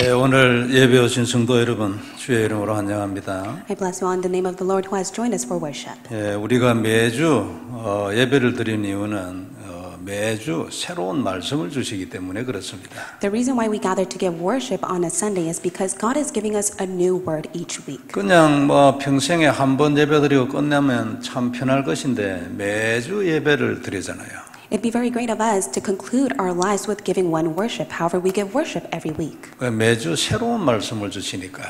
예, 오늘 예배 오신 성도 여러분, 주의 이름으로 환영합니다. I bless you all in the name of the Lord who has joined us for worship. 예, 우리가 매주 예배를 드리는 이유는 매주 새로운 말씀을 주시기 때문에 그렇습니다. The reason why we gather to give worship on a Sunday is because God is giving us a new word each week. 그냥 평생에 한 번 예배 드리고 끝내면 참 편할 것인데 매주 예배를 드리잖아요. It'd be very great of us to conclude our lives with giving one worship. However, we give worship every week. 매주 새로운 말씀을 주시니까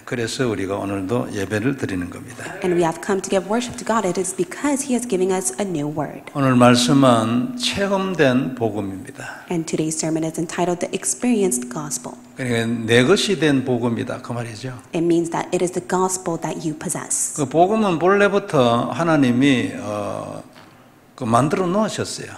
그래서 우리가 오늘도 예배를 드리는 겁니다. And we have come to give worship to God. It is because He is giving us a new word. 오늘 말씀은 체험된 복음입니다. And today's sermon is entitled The Experienced Gospel. 그러니까 내 것이 된 복음이다 그 말이죠. It means that it is the gospel that you possess. 그 복음은 본래부터 하나님이 만들어 놓으셨어요.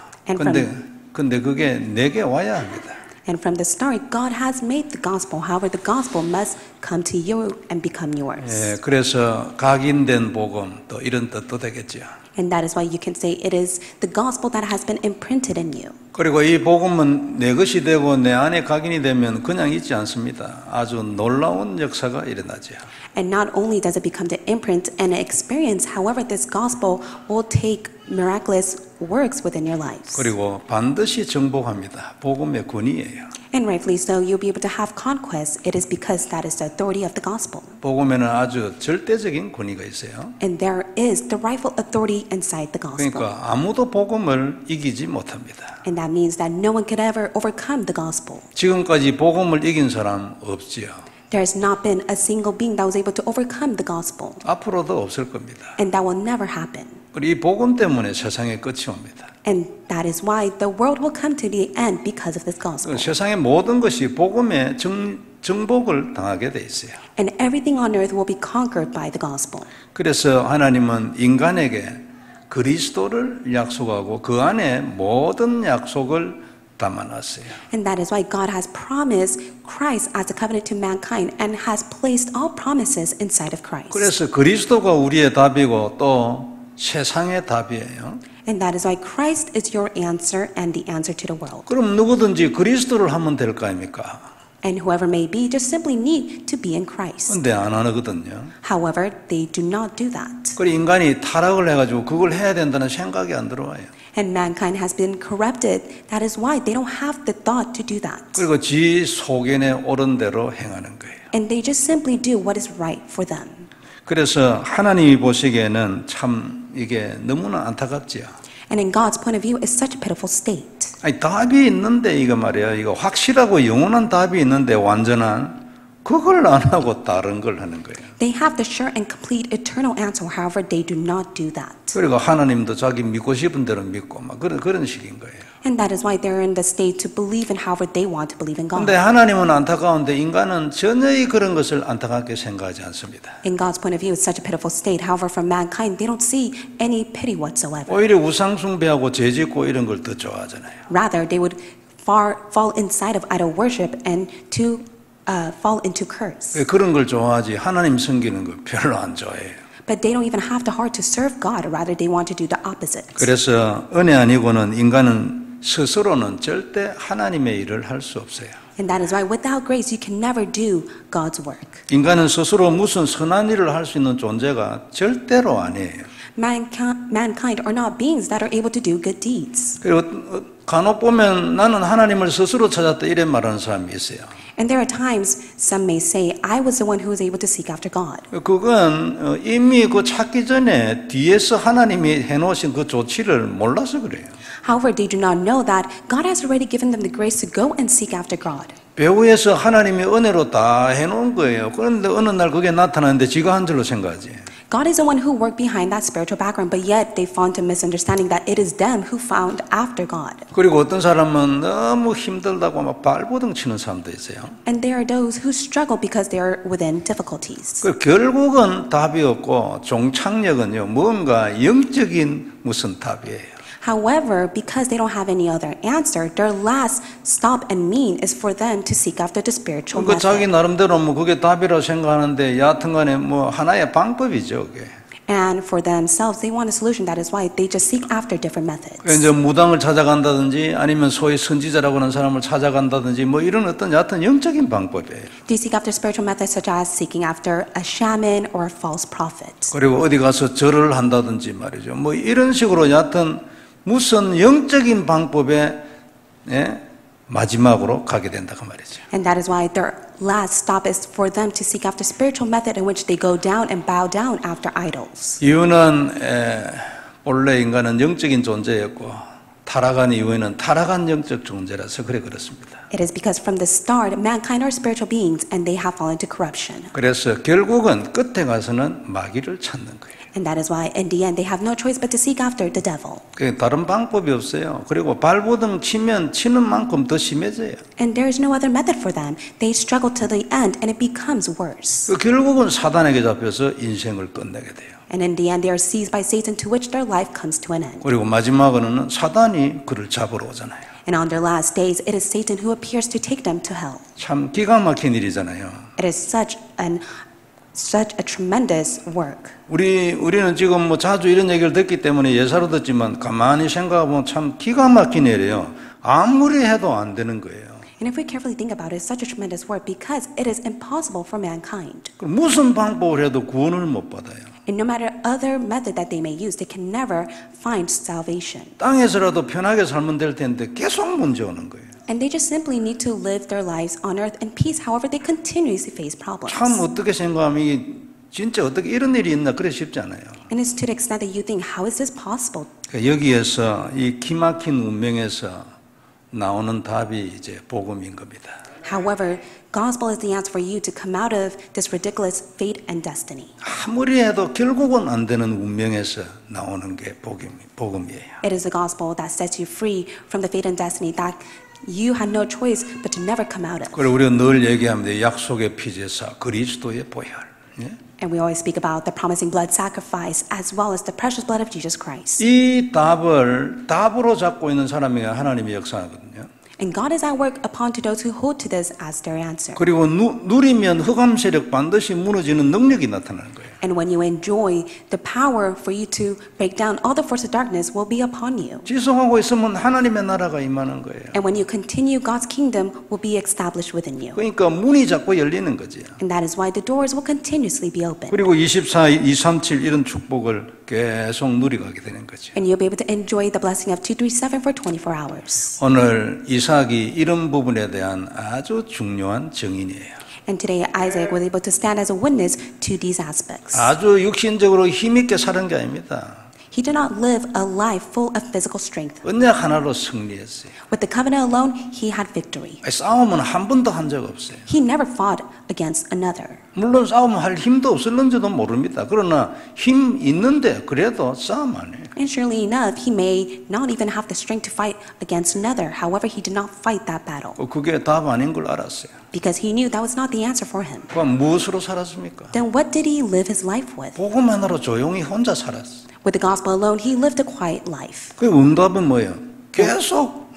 근데 그게 내게 와야 합니다. And from the start, God has made the gospel. However, the gospel must come to you and become yours. 예, 그래서 각인된 복음 또 이런 뜻도 되겠죠. And that is why you can say it is the gospel that has been imprinted in you. 그리고 이 복음은 내 것이 되고 내 안에 각인이 되면 그냥 있지 않습니다. 아주 놀라운 역사가 일어나죠. And not only does it become the imprint and experience, however, this gospel will take miraculous works within your lives. 그리고 반드시 정복합니다. 복음의 권위예요. And rightfully so, you'll be able to have conquest. It is because that is the authority of the gospel. 복음에는 아주 절대적인 권위가 있어요. And there is the rightful authority inside the gospel. 그러니까 아무도 복음을 이기지 못합니다. And that means that no one could ever overcome the gospel. 지금까지 복음을 이긴 사람 없지요. There has not been a single being that was able to overcome the gospel. 앞으로도 없을 겁니다. And that will never happen. 그리고 이 복음 때문에 세상에 끝이 옵니다. And that is why the world will come to the end because of this gospel. 세상의 모든 것이 복음의 정복을 당하게 돼 있어요. And everything on earth will be conquered by the gospel. 그래서 하나님은 인간에게 그리스도를 약속하고 그 안에 모든 약속을 담아놨어요. And that is why God has promised Christ as a covenant to mankind and has placed all promises inside of Christ. 그래서 그리스도가 우리의 답이고 또 세상의 답이에요. And that is why Christ is your answer and the answer to the world. 그럼 누구든지 그리스도를 하면 될 거 아닙니까? And whoever may be just simply need to be in Christ. 근데 안 하거든요. However, they do not do that. 그리고 인간이 타락을 해가지고 그걸 해야 된다는 생각이 안 들어와요. And mankind has been corrupted. That is why they don't have the thought to do that. 그리고 지 소견에 옳은 대로 행하는 거예요. And they just simply do what is right for them. 그래서 하나님이 보시기에는 참 이게 너무나 안타깝지요. And in God's point of view, it's such a pitiful state. 아니 답이 있는데 이거 말이야. 이거 확실하고 영원한 답이 있는데 완전한 그걸 안 하고 다른 걸 하는 거예요. They have the sure and complete eternal answer. However, they do not do that. 그리고 하나님도 자기 믿고 싶은 대로 믿고 막 그런 식인 거예요. And that is why they're in the state to believe in however they want to believe in God. 근데 하나님은 안타까운데 인간은 전혀 그런 것을 안타깝게 생각하지 않습니다. In God's point of view, it's such a pitiful state. However, for mankind, they don't see any pity whatsoever. 오히려 우상 숭배하고 죄짓고 이런 걸 더 좋아하잖아요. Rather, they would fall inside of idol worship and to fall into curse. 그런 걸 좋아하지 하나님 섬기는 걸 별로 안 좋아해요. But they don't even have the heart to serve God. Rather, they want to do the opposite. 그래서 은혜 아니고는 인간은 스스로는 절대 하나님의 일을 할 수 없어요. And that is why without grace, you can never do God's work. 인간은 스스로 무슨 선한 일을 할 수 있는 존재가 절대로 아니에요. Mankind are not beings that are able to do good deeds. 그리고 간혹 보면 나는 하나님을 스스로 찾았다 이런 말하는 사람이 있어요. And there are times some may say, I was the one who was able to seek after God. 그건 이미 그 찾기 전에 뒤에서 하나님이 해놓으신 그 조치를 몰라서 그래요. However, they do not know that God has already given them the grace to go and seek after God. 배후에서 하나님이 은혜로 다 해놓은 거예요. 그런데 어느 날 그게 나타나는데 지가 한 줄로 생각하지. God is the one who worked behind that spiritual background, but yet they fall into misunderstanding that it is them who found after God. 그리고 어떤 사람은 너무 힘들다고 막 발버둥 치는 사람도 있어요. And there are those who struggle because they are within difficulties. 그 결국은 답이 없고 종착역은요 뭔가 영적인 무슨 답이에요. However, because they don't have any other answer, their last stop and mean is for them to seek after the spiritual 그 자기 method. 나름대로 뭐 그게 답이라고 생각하는데 여하튼간에 뭐 하나의 방법이죠, 그게. And for themselves, they want a solution. That is why they just seek after different methods. 이제 무당을 찾아간다든지 아니면 소위 선지자라고 하는 사람을 찾아간다든지 뭐 이런 어떤 얕은 영적인 방법이에요. They seek after spiritual methods such as seeking after a shaman or a false prophet. 그리고 어디 가서 절을 한다든지 말이죠. 뭐 이런 식으로 얕은 무슨 영적인 방법에 마지막으로 가게 된다 그 말이죠. And that is why their last stop is for them to seek after spiritual method in which they go down and bow down after idols. 이유는 본래 인간은 영적인 존재였고 타락한 이후에는 타락한 영적 존재라서 그렇습니다. It is because from the start, mankind are spiritual beings and they have fallen to corruption. 그래서 결국은 끝에 가서는 마귀를 찾는 거예요. And that is why in the end they have no choice but to seek after the devil. 다른 방법이 없어요. 그리고 발버둥 치는 만큼 더 심해져요. And there is no other method for them. They struggle to the end and it becomes worse. 결국은 사단에게 잡혀서 인생을 끝내게 돼요. And in the end they are seized by Satan to which their life comes to an end. 그리고 마지막으로는 사단이 그를 잡으러 오잖아요. And on their last days it is Satan who appears to take them to hell. 참 기가 막힌 일이잖아요. It is such a tremendous work. 우리는 지금 뭐 자주 이런 얘기를 듣기 때문에 예사로 듣지만 가만히 생각해보면 참 기가 막힌 일이에요. 아무리 해도 안 되는 거예요. And if we carefully think about it, it's such a tremendous work because it is impossible for mankind. 무슨 방법을 해도 구원을 못 받아요. And no matter other method that they may use, they can never find salvation. 땅에서라도 편하게 살면 될 텐데 계속 문제 오는 거예요. And they just simply need to live their lives on earth in peace. However, they continuously face problems. 참 어떻게 생각하면 이게 진짜 어떻게 이런 일이 있나 그래 쉽지 않아요. And it's to the extent that you think, how is this possible? 여기에서 이 기막힌 운명에서 나오는 답이 이제 복음인 겁니다. However, gospel is the answer for you to come out of this ridiculous fate and destiny. 아무리 해도 결국은 안 되는 운명에서 나오는 게 복음이에요. It is the gospel that sets you free from the fate and destiny that you had no choice but to never come out of. 그리고 우리가 늘 얘기합니다. 약속의 피제사 그리스도의 보혈. And we always speak about the promising blood sacrifice as well as the precious blood of Jesus Christ. 이 답으로 잡고 있는 사람이 하나님의 역사거든요. And God is at work upon to those who hold to this as their answer. 그리고 누리면 흑암 세력 반드시 무너지는 능력이 나타나는 거예요. And when you enjoy the power for you to break down all the force of darkness will be upon you. 지속하고 있으면 하나님의 나라가 임하는 거예요. And when you continue, God's kingdom will be established within you. 그러니까 문이 자꾸 열리는 거지. And that is why the doors will continuously be open. 그리고 24, 237 이런 축복을 계속 누리가게 되는 거죠. And you'll be able to enjoy the blessing of 237 for 24 hours. 오늘 이삭이 이런 부분에 대한 아주 중요한 증인이에요. And today Isaac was able to stand as a witness to these aspects. 아주 육신적으로 힘있게 사는 게 아닙니다. He did not live a life full of physical strength. 언약 하나로 승리했어요. With the covenant alone, he had victory. 싸움은 한 번도 한 적 없어요. He never fought against another. 물론 싸움할 힘도 없을는지도 모릅니다. 그러나 힘 있는데 그래도 싸움 안 해요. And surely enough, he may not even have the strength to fight against another. However, he did not fight that battle. 그게 답 아닌 걸 알았어요. Because he knew that was not the answer for him. 그럼 무엇으로 살았습니까? Then what did he live his life with? 복음 하나로 조용히 혼자 살았어. With the gospel alone, he lived a quiet life. 그 응답은 뭐예요? 계속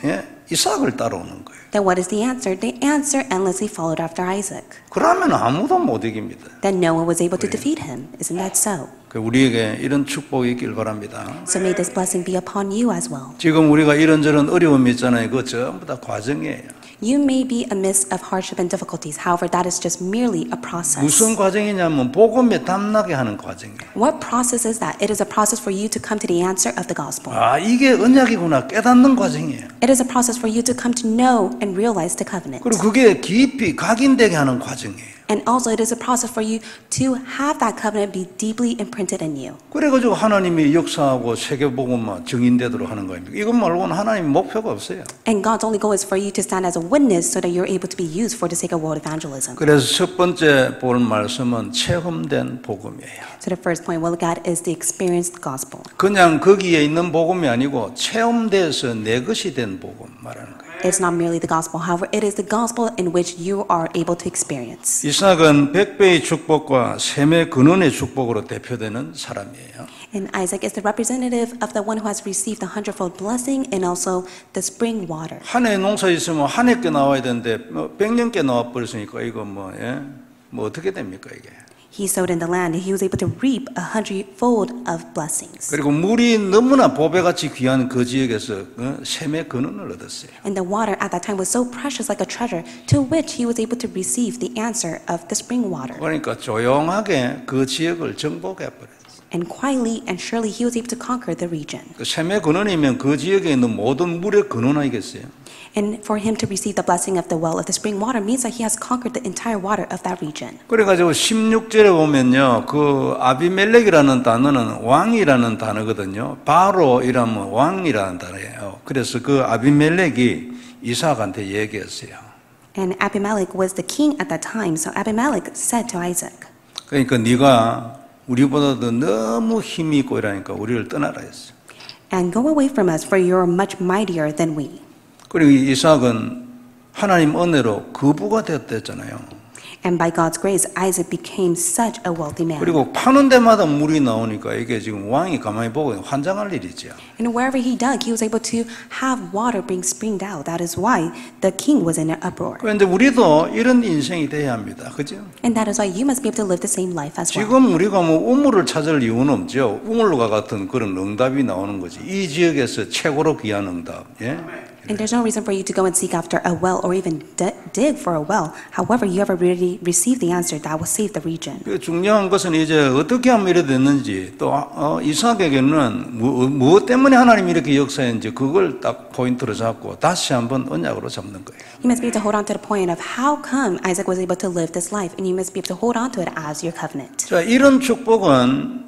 이삭을 따라오는 거예요. Then what is the answer? The answer endlessly followed after Isaac. 그러면 아무도 못 이깁니다. Then no one was able to defeat him. Isn't that so? 우리에게 이런 축복이 있길 바랍니다. So may this blessing be upon you as well. 지금 우리가 이런저런 어려움이 있잖아요. 그거 전부 다 과정이에요. You may be amidst of hardship and difficulties. However, that is just merely a process. 무슨 과정이냐면 복음에 담나게 하는 과정이에요. What process is that? It is a process for you to come to the answer of the gospel. 아, 이게 언약이구나 깨닫는 과정이에요. It is a process for you to come to know and realize the covenant. 그리고 그게 깊이 각인되게 하는 과정이에요. And also it is a process for you to have that covenant be deeply imprinted in you. 그래가지고 하나님이 역사하고 세계복음만 증인되도록 하는 거입니다. 이것 말고는 하나님 목표가 없어요. And God's only goal is for you to stand as a witness so that you're able to be used for the sake of world evangelism. 그래서 첫 번째 볼 말씀은 체험된 복음이에요. So the first point we'll look at is the experienced gospel. 그냥 거기에 있는 복음이 아니고 체험돼서 내 것이 된 복음 말하는 거예요. It's not merely the gospel. However, it is the gospel in which you are able to experience. 이삭은 100배의 축복과 셈의 근원의 축복으로 대표되는 사람이에요. And Isaac is the representative of the one who has received the hundredfold blessing and also the spring water. 한 해 농사 있으면 한 해께 나와야 되는데 100년께 나와 버렸으니까 이거 뭐 어떻게 됩니까 이게? He sowed in the land, and he was able to reap 100-fold of blessings. 그리고 물이 너무나 보배같이 귀한 그 지역에서 샘의 근원을 얻었어요. And the water at that time was so precious like a treasure, to which he was able to receive the answer of the spring water. 그러니까 조용하게 그 지역을 정복해버렸어요. And quietly and surely he was able to conquer the region. 그 샘의 근원이면 그 지역에 있는 모든 물의 근원 아니겠어요? And for him to receive the blessing of the well of the spring water means that he has conquered the entire water of that region. 그래가지고 16절에 보면요, 그 아비멜렉이라는 단어는 왕이라는 단어거든요. 바로이라면 왕이라는 단어예요. 그래서 그 아비멜렉이 이삭한테 얘기했어요. And Abimelech was the king at that time, so Abimelech said to Isaac, 그러니까 네가 우리보다도 너무 힘이 있고 이러니까 우리를 떠나라 했어. and go away from us, for you are much mightier than we. 그리고 이삭은 하나님 은혜로 거부가 되었댔잖아요. And by God's grace, Isaac became such a wealthy man. 그리고 파는 데마다 물이 나오니까 이게 지금 왕이 가만히 보고 환장할 일이죠. And wherever he dug, he was able to have water being springed out. That is why the king was in an uproar. 그런데 우리도 이런 인생이 돼야 합니다. 그죠? And that is why you must be able to live the same life as well. 지금 우리가 뭐 우물을 찾을 이유는 없죠. 우물과 같은 그런 응답이 나오는 거지. 이 지역에서 최고로 귀한 응답. 예? And there's no reason for you to go and seek after a well or even dig for a well. However, you have already received the answer that will save the region. 중요한 것은 이제 어떻게 하면 이래 됐는지 또 이삭에게는 무엇 때문에 하나님이 이렇게 역사했는지 그걸 딱 포인트로 잡고 다시 한번 언약으로 잡는 거예요. You must be able to hold on to the point of how come Isaac was able to live this life, and you must be able to hold on to it as your covenant. 자, 이런 축복은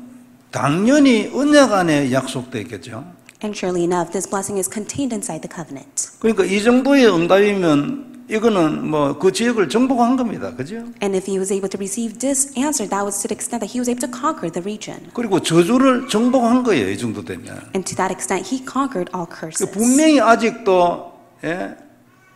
당연히 언약 안에 약속되어 있겠죠. And surely enough, this blessing is contained inside the covenant. 그러니까 이 정도의 응답이면 이거는 뭐 그 지역을 정복한 겁니다. 그죠? And if he was able to receive this answer, that was to the extent that he was able to conquer the region. 그리고 저주를 정복한 거예요. 이 정도 되면. And to that extent, he conquered all curses. 분명히 아직도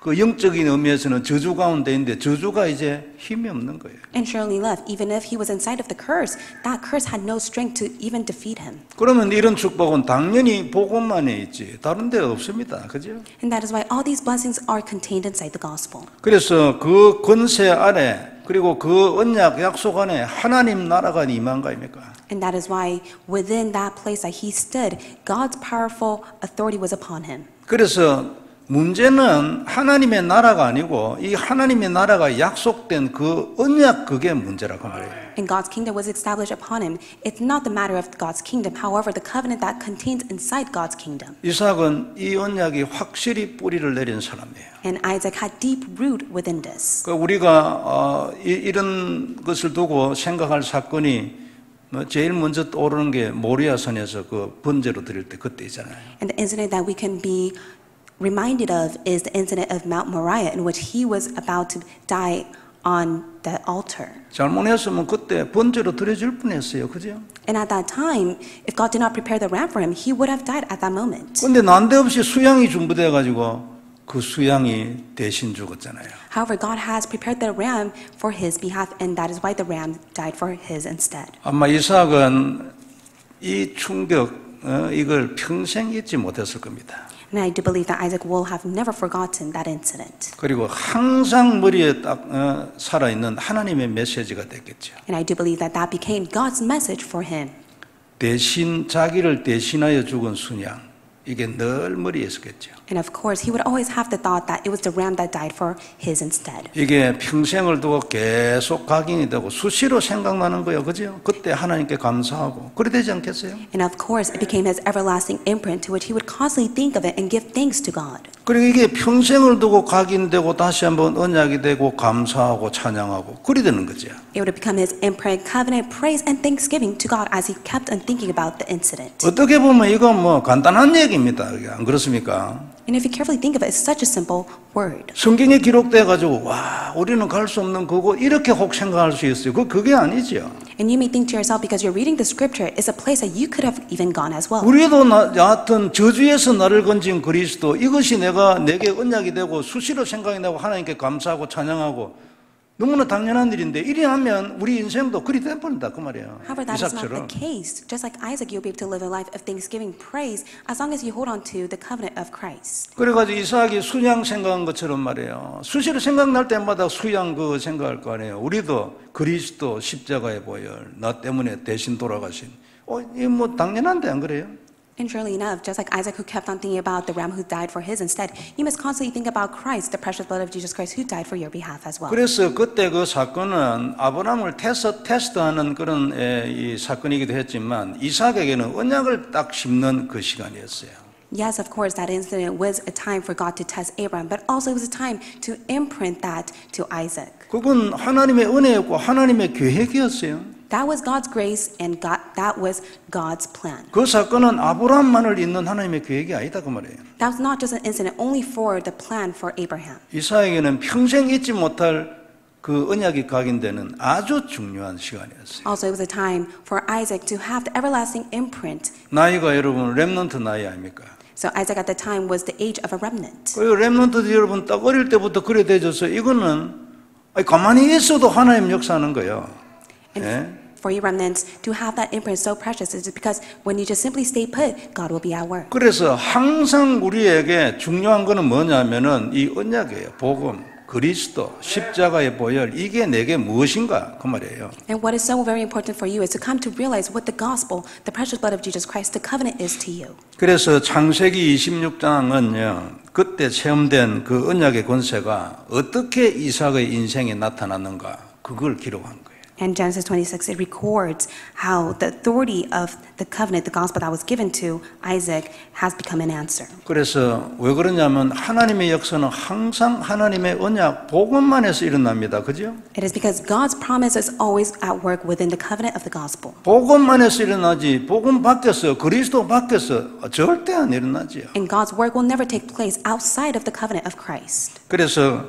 그 영적인 의미에서는 저주 가운데 있는데 저주가 이제 힘이 없는 거예요. And surely enough, even if he was inside of the curse, that curse had no strength to even defeat him. 그러면 이런 축복은 당연히 복음만에 있지 다른 데 없습니다. 그죠? And that is why all these blessings are contained inside the gospel. 그래서 그 권세 아래 그리고 그 언약 약속 안에 하나님 나라가 임한 거 아닙니까? And that is why within that place that he stood, God's powerful authority was upon him. 그래서 문제는 하나님의 나라가 아니고 이 하나님의 나라가 약속된 그 언약 그게 문제라고 말해요. And God's kingdom was established upon him. It's not the matter of God's kingdom. However, the covenant that contains inside God's kingdom. 이삭은 이 언약이 확실히 뿌리를 내린 사람이에요. And Isaac had deep root within this. 우리가 이런 것을 두고 생각할 사건이 제일 먼저 떠오르는 게 모리아산에서 그 번제로 드릴 때 그때 있잖아요. And the incident that we can be reminded of is the incident of Mount Moriah, in which he was about to die on the altar. 잘못했으면 그때 번제로 드려줄 뻔했어요, 그죠? And at that time, if God did not prepare the ram for him, he would have died at that moment. 근데 난데없이 수양이 준비돼 가지고 그 수양이 대신 죽었잖아요. However, God has prepared the ram for his behalf, and that is why the ram died for his instead. 아마 이삭은 이 충격 이걸 평생 잊지 못했을 겁니다. And I do believe that Isaac will have never forgotten that incident. 그리고 항상 머리에 딱 살아있는 하나님의 메시지가 됐겠죠. And I do believe that that became God's message for him. 대신 자기를 대신하여 죽은 순양 이게 늘 머리에 있었겠죠. And of course, he would always have the thought that it was the ram that died for his instead. 이게 평생을 두고 계속 각인이 되고 수시로 생각나는 거예요, 그죠? 그때 하나님께 감사하고 그래 되지 않겠어요? And of course, it became his everlasting imprint to which he would constantly think of it and give thanks to God. 그리고 이게 평생을 두고 각인되고 다시 한번 언약이 되고 감사하고 찬양하고 그래 되는 거죠. It would become his imprint, covenant, praise, and thanksgiving to God as he kept on thinking about the incident. 어떻게 보면 이건 뭐 간단한 얘기입니다. 안 그렇습니까? And if you carefully think of it, it's such a simple word. 성경에 기록돼 가지고 와 우리는 갈 수 없는 거고 이렇게 혹 생각할 수 있어요. 그게 아니죠. And you may think to yourself, because you're reading the scripture, it's a place that you could have even gone as well. 우리도 여하튼 저주에서 나를 건진 그리스도 이것이 내게 언약이 되고 수시로 생각이 나고 하나님께 감사하고 찬양하고 너무나 당연한 일인데 이리 하면 우리 인생도 그리 돼버린다 그 말이에요. However, that is not the 이삭처럼. case. Just like Isaac, you'll be able to live a life of thanksgiving praise as long as you hold on to the covenant of Christ. 그래가지고 이삭이 수양 생각한 것처럼 말이에요. 수시로 생각날 때마다 수양 그 생각할 거 아니에요. 우리도 그리스도 십자가의 보혈, 나 때문에 대신 돌아가신. 이거 뭐 당연한데 안 그래요? And surely enough, just like Isaac who kept on thinking about the ram who died for his instead, you must constantly think about Christ, the precious blood of Jesus Christ who died for your behalf as well. 그래서 그때 그 사건은 아브라함을 테스트하는 그런 이 사건이기도 했지만 이삭에게는 언약을 딱 심는 그 시간이었어요. Yes, of course, that incident was a time for God to test Abraham, but also it was a time to imprint that to Isaac. 그건 하나님의 은혜였고 하나님의 계획이었어요. That was God's grace and that was God's plan. 그 사건은 아브라함만을 잇는 하나님의 계획이 아니다 그 말이에요. That was not just an incident only for the plan for Abraham. 이삭에게는 평생 잊지 못할 그 언약이 각인되는 아주 중요한 시간이었어요. Also, it was a time for Isaac to have the everlasting imprint. 나이가 여러분 렘넌트 나이 아닙니까? So Isaac at the time was the age of a remnant. 그 렘넌트 여러분 딱 어릴 때부터 그래 되져서 이거는 가만히 있어도 하나님 역사하는 거예요. And 예? for you remnants to have that imprint so precious is because when you just simply stay put, God will be at work. 그래서 항상 우리에게 중요한 거는 뭐냐면은 이 언약이에요. 복음, 그리스도, 십자가의 보혈 이게 내게 무엇인가 그 말이에요. And what is so very important for you is to come to realize what the gospel, the precious blood of Jesus Christ, the covenant is to you. 그래서 창세기 26장은요. 그때 체험된 그 언약의 권세가 어떻게 이삭의 인생에 나타났는가 그걸 기록한 거예요. And Genesis 26, it records how the authority of the covenant, the gospel that was given to Isaac, has become an answer. 그래서 왜 그러냐면 하나님의 역사는 항상 하나님의 언약, 복음만에서 일어납니다. 그죠? It is because God's promise is always at work within the covenant of the gospel. 복음만에서 일어나지 복음 밖에서 그리스도 밖에서 절대 안 일어나지요. And God's work will never take place outside of the covenant of Christ. 그래서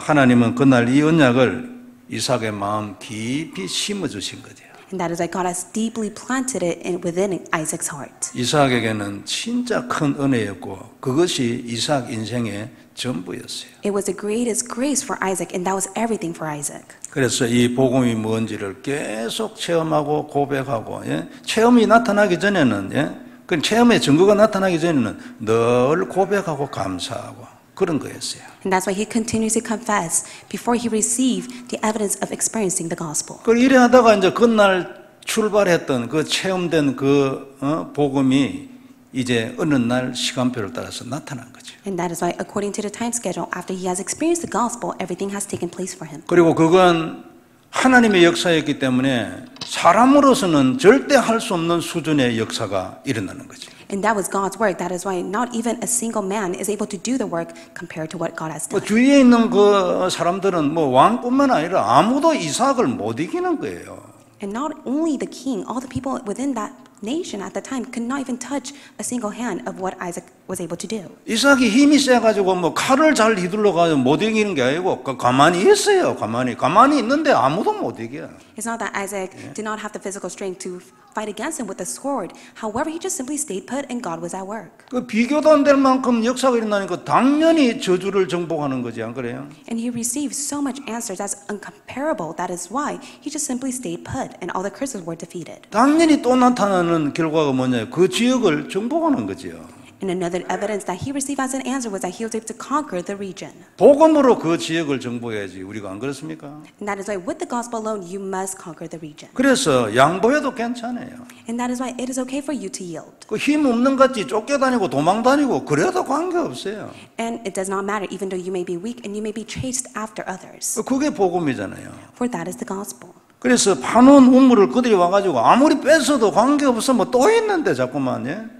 하나님은 그날 이 언약을 이삭의 마음 깊이 심어주신 거죠. And that is why God has deeply planted it within Isaac's heart. 이삭에게는 진짜 큰 은혜였고 그것이 이삭 인생의 전부였어요. It was the greatest grace for Isaac, and that was everything for Isaac. 그래서 이 복음이 뭔지를 계속 체험하고 고백하고 체험이 나타나기 전에는 그 체험의 증거가 나타나기 전에는 늘 고백하고 감사하고 그런 거였어요. And that's why he continues to confess before he received the evidence of experiencing the gospel. 그 이래 하다가 이제 그날 출발했던 그 체험된 그 복음이 이제 어느 날 시간표를 따라서 나타난 거죠. And that is why, according to the time schedule, after he has experienced the gospel, everything has taken place for him. 그리고 그건 하나님의 역사였기 때문에 사람으로서는 절대 할 수 없는 수준의 역사가 일어나는 거죠. And that was God's work. That is why not even a single man is able to do the work compared to what God has done. 주위에 있는 그 사람들은 뭐 왕뿐만 아니라 아무도 이삭을 못 이기는 거예요. And not only the king, all the people within that nation at the time could not even touch a single hand of what Isaac was able to do. 이삭이 힘이 세가지고 뭐 칼을 잘 휘둘러가지고 못 이기는 게 아니고 가만히 있어요. 가만히 있는데 아무도 못 이겨. It's not that Isaac did not have the physical strength to fight against him with a sword. However, he just simply stayed put and God was at work. 그 비교도 안 될 만큼 역사가 일어나니까 당연히 저주를 정복하는 거지 안 그래요? And he received so much answers that's uncomparable. That is why he just simply stayed put and all the curses were defeated. 당연히 또 나타나는 결과가 뭐냐면 그 지역을 정복하는 거지요. And another evidence that he received as an answer was that he was able to conquer the region. 복음으로 그 지역을 정복해야지 우리가 안 그렇습니까? And that is why with the gospel alone, you must conquer the region. 그래서 양보해도 괜찮아요. And that is why it is okay for you to yield. 그 힘 없는 같이 쫓겨다니고 도망다니고 그래도 관계없어요. And it does not matter, even though you may be weak and you may be chased after others. 그게 복음이잖아요. For that is the gospel. 그래서 파놓은 우물을 그들이 와가지고 아무리 뺏어도 관계없어 뭐 또 있는데 자꾸만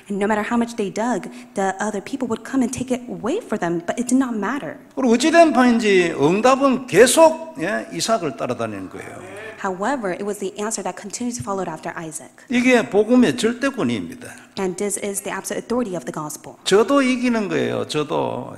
And no matter how much they dug, the other people would come and take it away for them, but it did not matter. 그리고 어찌된 판인지 응답은 계속 이삭을 따라다니는 거예요. However, it was the answer that continues to follow after Isaac. 이게 복음의 절대권입니다. And this is the absolute authority of the gospel. 저도 이기는 거예요. 저도.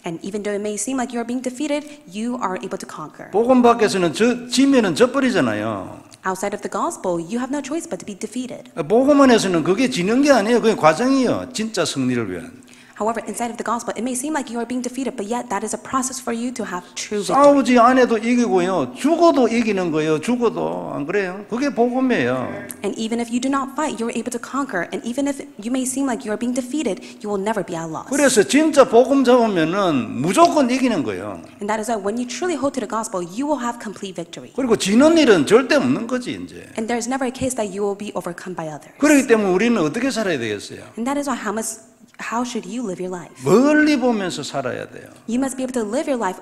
And even though it may seem like you are being defeated, you are able to conquer. 복음 밖에서는 지면은 져버리잖아요. Outside of the gospel, you have no choice but to be defeated. 복음 안에서는 그게 지는 게 아니에요. 그게 과정이에요. 진짜 승리를 위한. However, inside of the gospel, it may seem like you are being defeated, but yet that is a process for you to have true victory. 싸우지 않아도 이기고요. 죽어도 이기는 거예요. 죽어도. 안 그래요? 그게 복음이에요. And even if you do not fight, you are able to conquer. And even if you may seem like you are being defeated, you will never be at loss. 그래서 진짜 복음 잡으면은 무조건 이기는 거예요. And that is why when you truly hold to the gospel, you will have complete victory. 그리고 지는 일은 절대 없는 거지 이제. And there's never a case that you will be overcome by others. 그렇기 때문에 우리는 어떻게 살아야 되겠어요? And that is why how should you live your life? 멀리 보면서 살아야 돼요. You must be able to live your life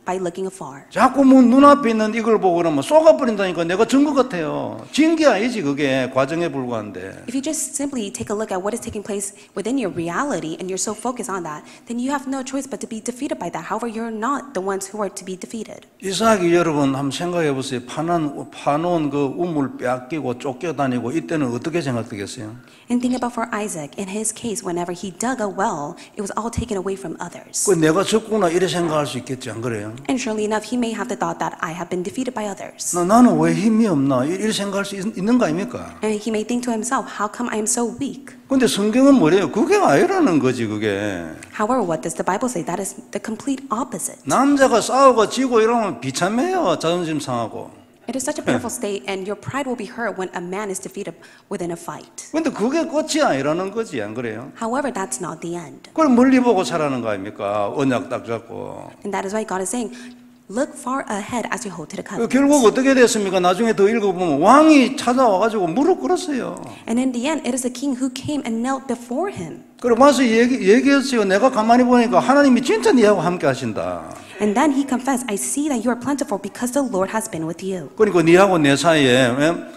by looking afar. 자꾸 뭐 눈앞에 있는 이걸 보고 그러면 쏘가버린다니까 내가 진 것 같아요. 진 게 아니지 그게 과정에 불과한데. If you just simply take a look at what is taking place within your reality and you're so focused on that, then you have no choice but to be defeated by that. However, you're not the ones who are to be defeated. 이삭이 여러분 한번 생각해 보세요. 파놓은 그 우물 빼앗기고 쫓겨다니고 이때는 어떻게 생각되겠어요? And think about for Isaac, in his case, whenever he dug a well, it was all taken away from others. 그 내가 졌구나 이래 생각할 수 있겠지 안 그래요? And surely enough, he may have the thought that I have been defeated by others. 나는 왜 힘이 없나 이래 생각할 수 있는 거 아닙니까? And he may think to himself, how come I am so weak? 근데 성경은 뭐래요? 그게 아니라는 거지 그게. However, what does the Bible say? That is the complete opposite. 남자가 싸우고 지고 이러면 비참해요. 자존심 상하고. It is such a pitiful state, and your pride will be hurt when a man is defeated within a fight. 근데 그게 끝이 아니라는 거지 안 그래요? However, that's not the end. 그걸 멀리 보고 살아는 거 아닙니까? 언약 딱 잡고. And that is why God is saying, look far ahead as you hold to the covenant. 결국 어떻게 됐습니까? 나중에 더 읽어보면 왕이 찾아와가지고 무릎 꿇었어요. And in the end, it is the king who came and knelt before him. 그리고 와서 얘기했어요. 내가 가만히 보니까 하나님이 진짜 네하고 함께 하신다. And then he confessed, I see that you are plentiful because the Lord has been with you. 그러니까 네하고 내 사이에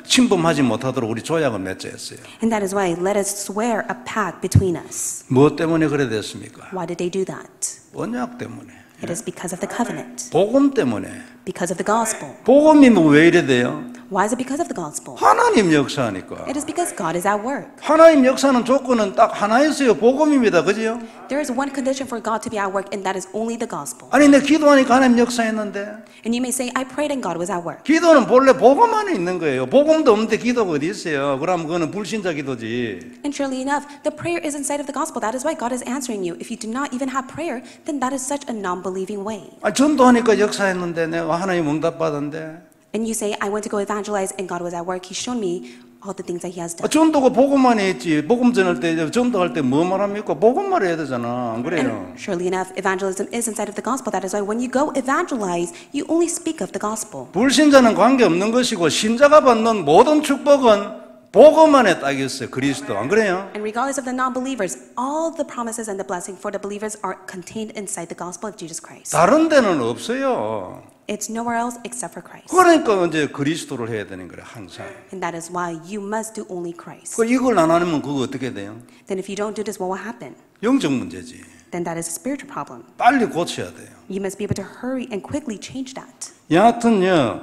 침범하지 못하도록 우리 조약을 맺자 했어요. And that is why let us swear a pact between us. 무엇 때문에 그래 됐습니까? Why did they do that? 언약 때문에. It is because of the covenant, 복음 때문에. because of the gospel. 복음이 뭐 왜 이래 돼요? Why is it because of the gospel? 하나님 역사니까. It is because God is at work. 하나님 역사는 조건은 딱 하나 있어요. 복음입니다. 그죠? There is one condition for God to be at work, and that is only the gospel. 아니 내 기도하니까 하나님 역사했는데 And you may say, I prayed and God was at work. 기도는 본래 복음 안에 있는 거예요. 복음도 없는데 기도가 어디 있어요? 그럼 그거는 불신자 기도지. And surely enough, the prayer is inside of the gospel. That is why God is answering you. If you do not even have prayer, then that is such a non-believing way. 아, 전도하니까 역사했는데 내가 하나님 응답 받았는데 And you say, I went to go evangelize and God was at work. He showed me all the things that He has done. 전도가 복음 안에 있지. 복음 전할 때 전도할 때 뭐 말합니까? 복음 말해야 되잖아. 안 그래요? And surely enough, evangelism is inside of the gospel. That is why when you go evangelize, you only speak of the gospel. 불신자는 관계없는 것이고 신자가 받는 모든 축복은 복음 안에 딱 있어요. 그리스도. 안 그래요? And regardless of the non-believers, all the promises and the blessing for the believers are contained inside the gospel of Jesus Christ. 다른 데는 없어요. It's nowhere else except for Christ. 그러니까 이제 그리스도를 해야 되는 거예요. 항상. And that is why you must do only Christ. 그 이걸 안 하면 그거 어떻게 돼요? Then if you don't do this, what will happen? 영적 문제지. Then that is a spiritual problem. 빨리 고쳐야 돼요. You must be able to hurry and quickly change that. 여하튼요.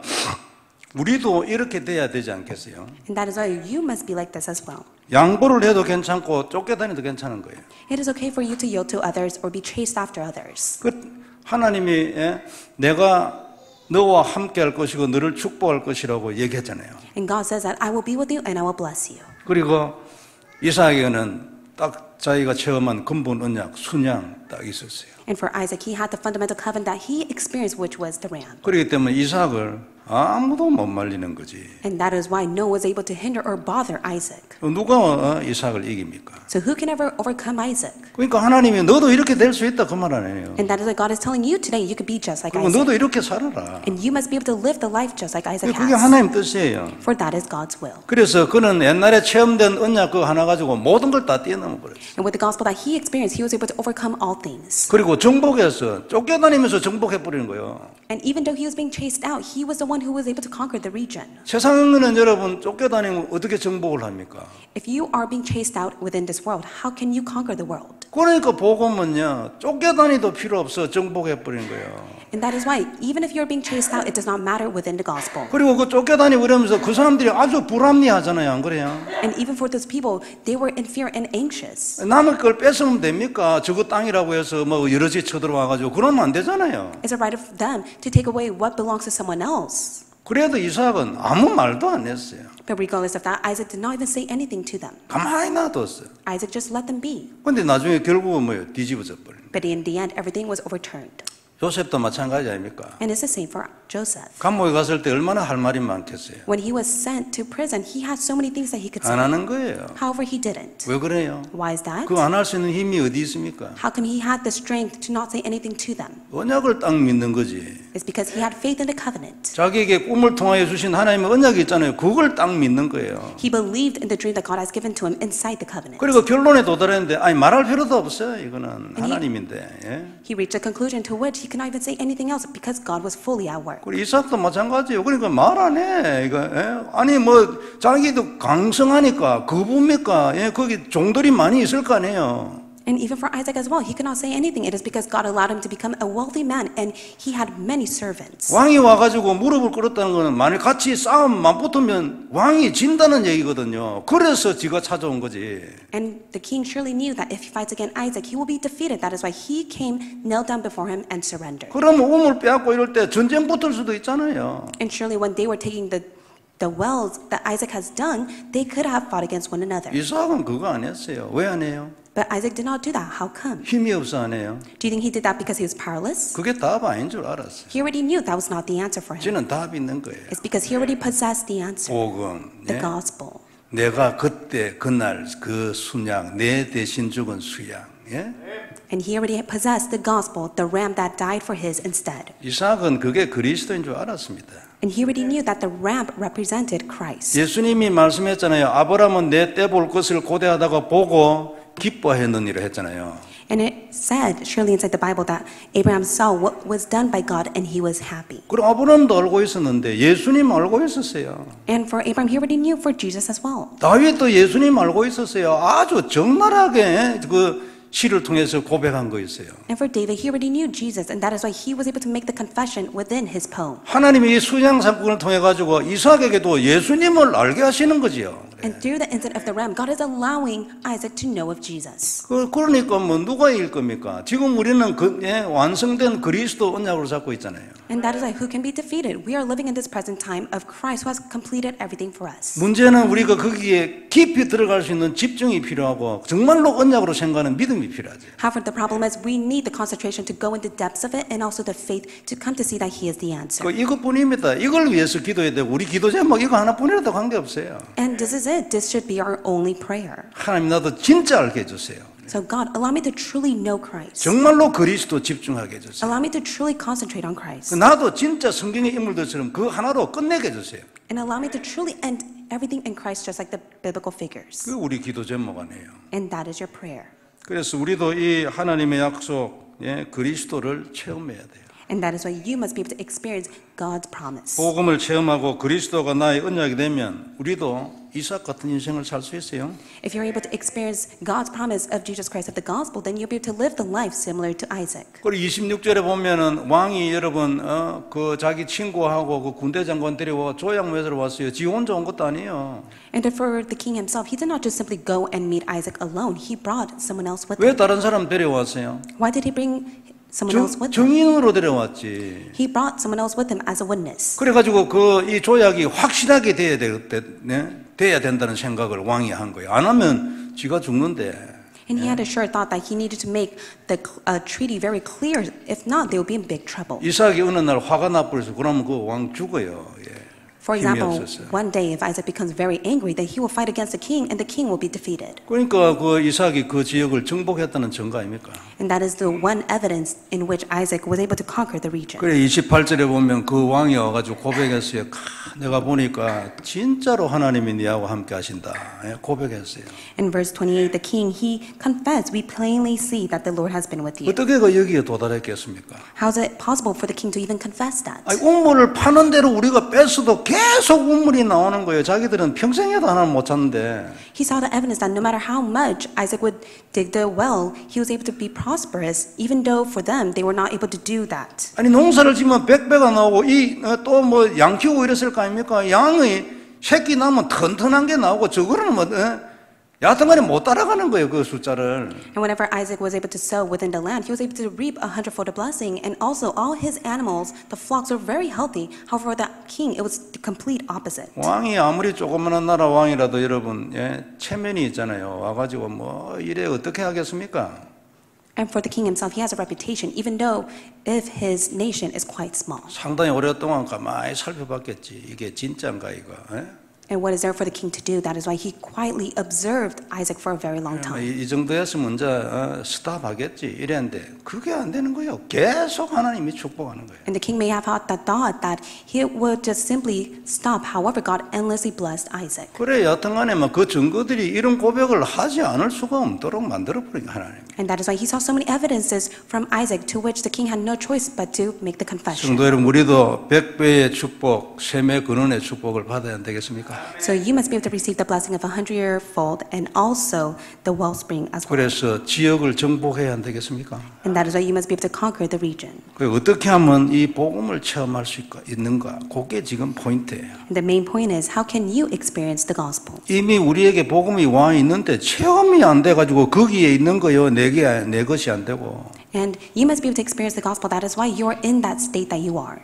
우리도 이렇게 돼야 되지 않겠어요? And that is why you must be like this as well. 양보를 해도 괜찮고 쫓겨다녀도 괜찮은 거예요. It is okay for you to yield to others or be chased after others. 그 하나님이 내가 너와 함께 할 것이고 너를 축복할 것이라고 얘기했잖아요. And God says that I will be with you and I will bless you. 그리고 이삭에게는 딱 자기가 체험한 근본 언약, 순양 딱 있었어요. And for Isaac, he had the fundamental covenant that he experienced, which was the ram. 그렇기 때문에 이삭을 아무도 못 말리는 거지. And that is why no one was able to hinder or bother Isaac. 누가 이삭을 이깁니까? So who can ever overcome Isaac? 그러니까 하나님이 너도 이렇게 될 수 있다 그 말 아니에요. And that is why God is telling you today, you could be just like 그리고 Isaac. 너도 이렇게 살아라. And you must be able to live the life just like Isaac 그게 has. 하나님 뜻이에요. For that is God's will. 그래서 그는 옛날에 체험된 언약 그거 하나 가지고 모든 걸 다 뛰어넘어 버렸어요. And with the gospel that he experienced, he was able to overcome all things. 그리고 정복해서 쫓겨다니면서 정복해 버리는 거예요. And even though he was being chased out, he was the one who was able to conquer the region. 세상에는 여러분 쫓겨다니면 어떻게 정복을 합니까? If you are being chased out within this world, how can you conquer the world? 그러니까 복음은요 쫓겨다니도 필요 없어 정복해 버리는 거예요. And that is why, even if you're being chased out, it does not matter within the gospel. 그리고 그 쫓겨다니고 이러면서 그 사람들이 아주 불합리하잖아요, 안 그래요? And even for those people, they were in fear and anxious. 남의 걸 뺏으면 됩니까? 저거 땅이라고 해서 뭐 여럿이 쳐들어와가지고 그러면 안 되잖아요. It's a right of them to take away what belongs to someone else. 그래도 이삭은 아무 말도 안 했어요. But regardless of that, Isaac did not even say anything to them. 가만히 놔뒀어요. Isaac just let them be. 근데 나중에 결국은 뭐예요? 뒤집어져 버린. But in the end, everything was overturned. 요셉도 마찬가지 아닙니까? And it's the same for Joseph. 감옥에 갔을 때 얼마나 할 말이 많겠어요. When he was sent to prison, he had so many things that he could 안 say. 하는 거예요. However, he didn't. 왜 그래요? Why is that? 그 안 할 수 있는 힘이 어디 있습니까? How come he had the strength to not say anything to them? 언약을 딱 믿는 거지. It's because he had faith in the covenant. 자기에게 꿈을 통하여 주신 하나님의 언약이 있잖아요. 그걸 딱 믿는 거예요. He believed in the dream that God has given to him inside the covenant. 그리고 결론에 도달했는데 아니 말할 필요도 없어요. 이거는 하나님인데. 예? He reached a conclusion to which he could not even say anything else because God was fully at work. 그리고 이삭도 마찬가지예요. 그러니까 말 안 해. 이거 예? 아니 뭐 자기도 강성하니까 거부입니까? 예? 거기 종들이 많이 있을 거 아니에요. And even for Isaac as well, he could not say anything. It is because God allowed him to become a wealthy man and he had many servants. 왕이 와가지고 무릎을 꿇었다는 것은 만약 같이 싸움만 붙으면 왕이 진다는 얘기거든요. 그래서 지가 찾아온 거지. And the king surely knew that if he fights against Isaac, he will be defeated. That is why he came, knelt down before him, and surrendered. 그러면 우물 빼앗고 이럴 때 전쟁 붙을 수도 있잖아요. And surely when they were taking the wells that Isaac has done, they could have fought against one another. 이삭은 그거 안 했어요. 왜 안 해요? But Isaac did not do that. How come? 힘이 없어 안 해요. Do you think he did that because he was powerless? 그게 답 아닌 줄 알았어요. He already knew that was not the answer for him. 저는 답이 있는 거예요. It's because he already possessed the answer, 복음. the 예? gospel. 내가 그때 그날 그 순양 내 대신 죽은 수양. 예? And he already possessed the gospel, the ram that died for his instead. 이삭은 그게 그리스도인 줄 알았습니다. And he already knew that the ram represented Christ. 예수님이 말씀했잖아요. 아브라함은 내 때 볼 것을 고대하다가 보고 기뻐했느니라 했잖아요. And it said, surely inside the Bible, that Abraham saw what was done by God and he was happy. 그럼 아브라함도 알고 있었는데 예수님 알고 있었어요. And for Abraham, he already knew for Jesus as well. 다윗도 예수님 알고 있었어요. 아주 적나라하게 그 시를 통해서 고백한 거 있어요. And for David, he already knew Jesus, and that is why he was able to make the confession within his poem. 하나님이 이 순양 사건을 통해 가지고 이삭에게도 예수님을 알게 하시는 거지요. And through the incident of the ram, God is allowing Isaac to know of Jesus. 그러니까 뭐 누가 이길 겁니까? 지금 우리는 완성된 그리스도 언약으로 잡고 있잖아요. And that is why who can be defeated? We are living in this present time of Christ who has completed everything for us. 문제는 우리가 거기에 깊이 들어갈 수 있는 집중이 필요하고 정말로 언약으로 생각하는 믿음이 필요하죠. However, the problem is we need the concentration to go into the depths of it and also the faith to come to see that He is the answer. 이것뿐입니다. 이걸 위해서 기도해야 되고 우리 기도 제목 이거 하나뿐이라도 관계없어요. And this is it. This should be our only prayer. 하나님 나도 진짜 알게 해주세요. So God, allow me to truly know Christ. 정말로 그리스도 집중하게 해주세요. Allow me to truly concentrate on Christ. 나도 진짜 성경의 인물들처럼 그 하나로 끝내게 해주세요. And allow me to truly end everything in Christ just like the biblical figures. 그 우리 기도 제목 아니에요. And that is your prayer. 그래서 우리도 이 하나님의 약속, 그리스도를 체험해야 돼요. And that is why you must be able to experience God's promise. 복음을 체험하고 그리스도가 나의 언약이 되면 우리도 이삭 같은 인생을 살 수 있어요. If you're able to experience God's promise of Jesus Christ of the gospel, then you'll be able to live the life similar to Isaac. 그리고 26절에 보면은 왕이 여러분 그 자기 친구하고 그 군대 장관 데려와 조약 맺으러 왔어요. 지 혼자 온 것도 아니에요. And for the king himself, he did not just simply go and meet Isaac alone. He brought someone else with 왜 him. 다른 사람 데려왔어요? Why did he bring someone else with him? 정인으로 데려왔지. He brought someone else with him as a witness. 그래가지고 이 조약이 확실하게 돼야 된다는 생각을 왕이 한 거예요. 안 하면 지가 죽는데. And he had a sure thought that he needed to make the treaty very clear. If not, they would be in big trouble. 이삭이 어느 날 화가 나버려서 그러면 그 왕 죽어요. For 힘이 example, 없었어요. one day if Isaac becomes very angry, then he will fight against the king and the king will be defeated. 그러니까 그 이삭이 그 지역을 정복했다는 증거 아닙니까? And that is the one evidence in which Isaac was able to conquer the region. 그래 28절에 보면 그 왕이 와가지고 고백했어요. 내가 보니까 진짜로 하나님이 네하고 함께 하신다. 고백했어요. In verse 28, the king, he confessed, we plainly see that the Lord has been with you. 어떻게 그 여기에 도달했겠습니까? How is it possible for the king to even confess that? 아니, 우물을 파는 대로 우리가 뺐어도 계속 우물이 나오는 거예요. 자기들은 평생에도 하나를 못 찾는데. He saw the evidence that no matter how much Isaac would dig the well, he was able to be prosperous, even though for them they were not able to do that. 아니 농사를 지면 백배가 나오고 또 뭐 양 키우고 이랬을 거 아닙니까? 양이 새끼 나면 튼튼한 게 나오고 저거는 뭐 여하튼 간에 못 따라가는 거예요, 그 숫자를. And whenever Isaac was able to sow within the land, he was able to reap 100-fold blessing. And also, all his animals, the flocks, were very healthy. However, the king, it was the complete opposite. 왕이 아무리 조그마한 나라 왕이라도 여러분, 체면이 있잖아요. 와가지고 뭐 이래 어떻게 하겠습니까? And for the king himself, he has a reputation, even though if his nation is quite small. 상당히 오랫동안 가만히 살펴봤겠지. 이게 진짜인가 이거. And what is there for the king to do? That is why he quietly observed Isaac for a very long time. 이 정도였으면 이제 스탑하겠지 이랬는데 그게 안 되는 거예요. 계속 하나님이 축복하는 거예요. And the king may have had that thought that he would just simply stop. However, God endlessly blessed Isaac. 그래 여튼간에 그 증거들이 이런 고백을 하지 않을 수가 없도록 만들어버린 하나님. And that is why he saw so many evidences from Isaac to which the king had no choice but to make the confession. 성도 여러분 우리도 100배의 축복, 셈의 근원의 축복을 받아야 안 되겠습니까? So you must be able to receive the blessing of 100-year-fold and also the wellspring as well. 그래서 지역을 정복해야 안 되겠습니까? And that is why you must be able to conquer the region. 어떻게 하면 이 복음을 체험할 수 있는가? 그게 지금 포인트예요. And the main point is, how can you experience the gospel? 이미 우리에게 복음이 와 있는데 체험이 안 돼가지고 거기에 있는 거요. 내 것이 안 되고. And you must be able to experience the gospel. That is why you are in that state that you are.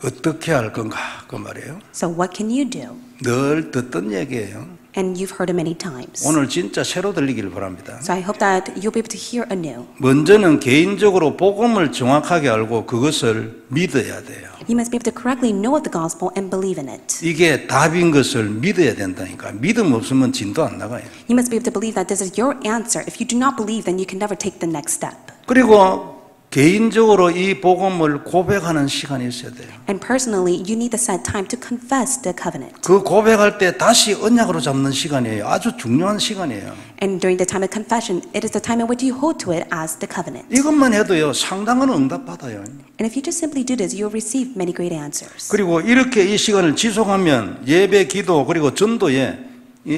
어떻게 할 건가? 그 말이에요. So what can you do? 늘 듣던 얘기예요. And you've heard it many times. 오늘 진짜 새로 들리길 바랍니다. So I hope that you'll be able to hear anew. 먼저는 개인적으로 복음을 정확하게 알고 그것을 믿어야 돼요. You must be able to correctly know the gospel and believe in it. 이게 답인 것을 믿어야 된다니까. 믿음 없으면 진도 안 나가요. You must be able to believe that this is your answer. If you do not believe, then you can never take the next step. 그리고 개인적으로 이 복음을 고백하는 시간이 있어야 돼요. And personally, you need to set time to confess the covenant. 그 고백할 때 다시 언약으로 잡는 시간이에요. 아주 중요한 시간이에요. And during the time of confession, it is the time in which you hold to it as the covenant. 이것만 해도요, 상당한 응답 받아요. And if you just simply do this, you'll receive many great answers. 그리고 이렇게 이 시간을 지속하면 예배, 기도 그리고 전도에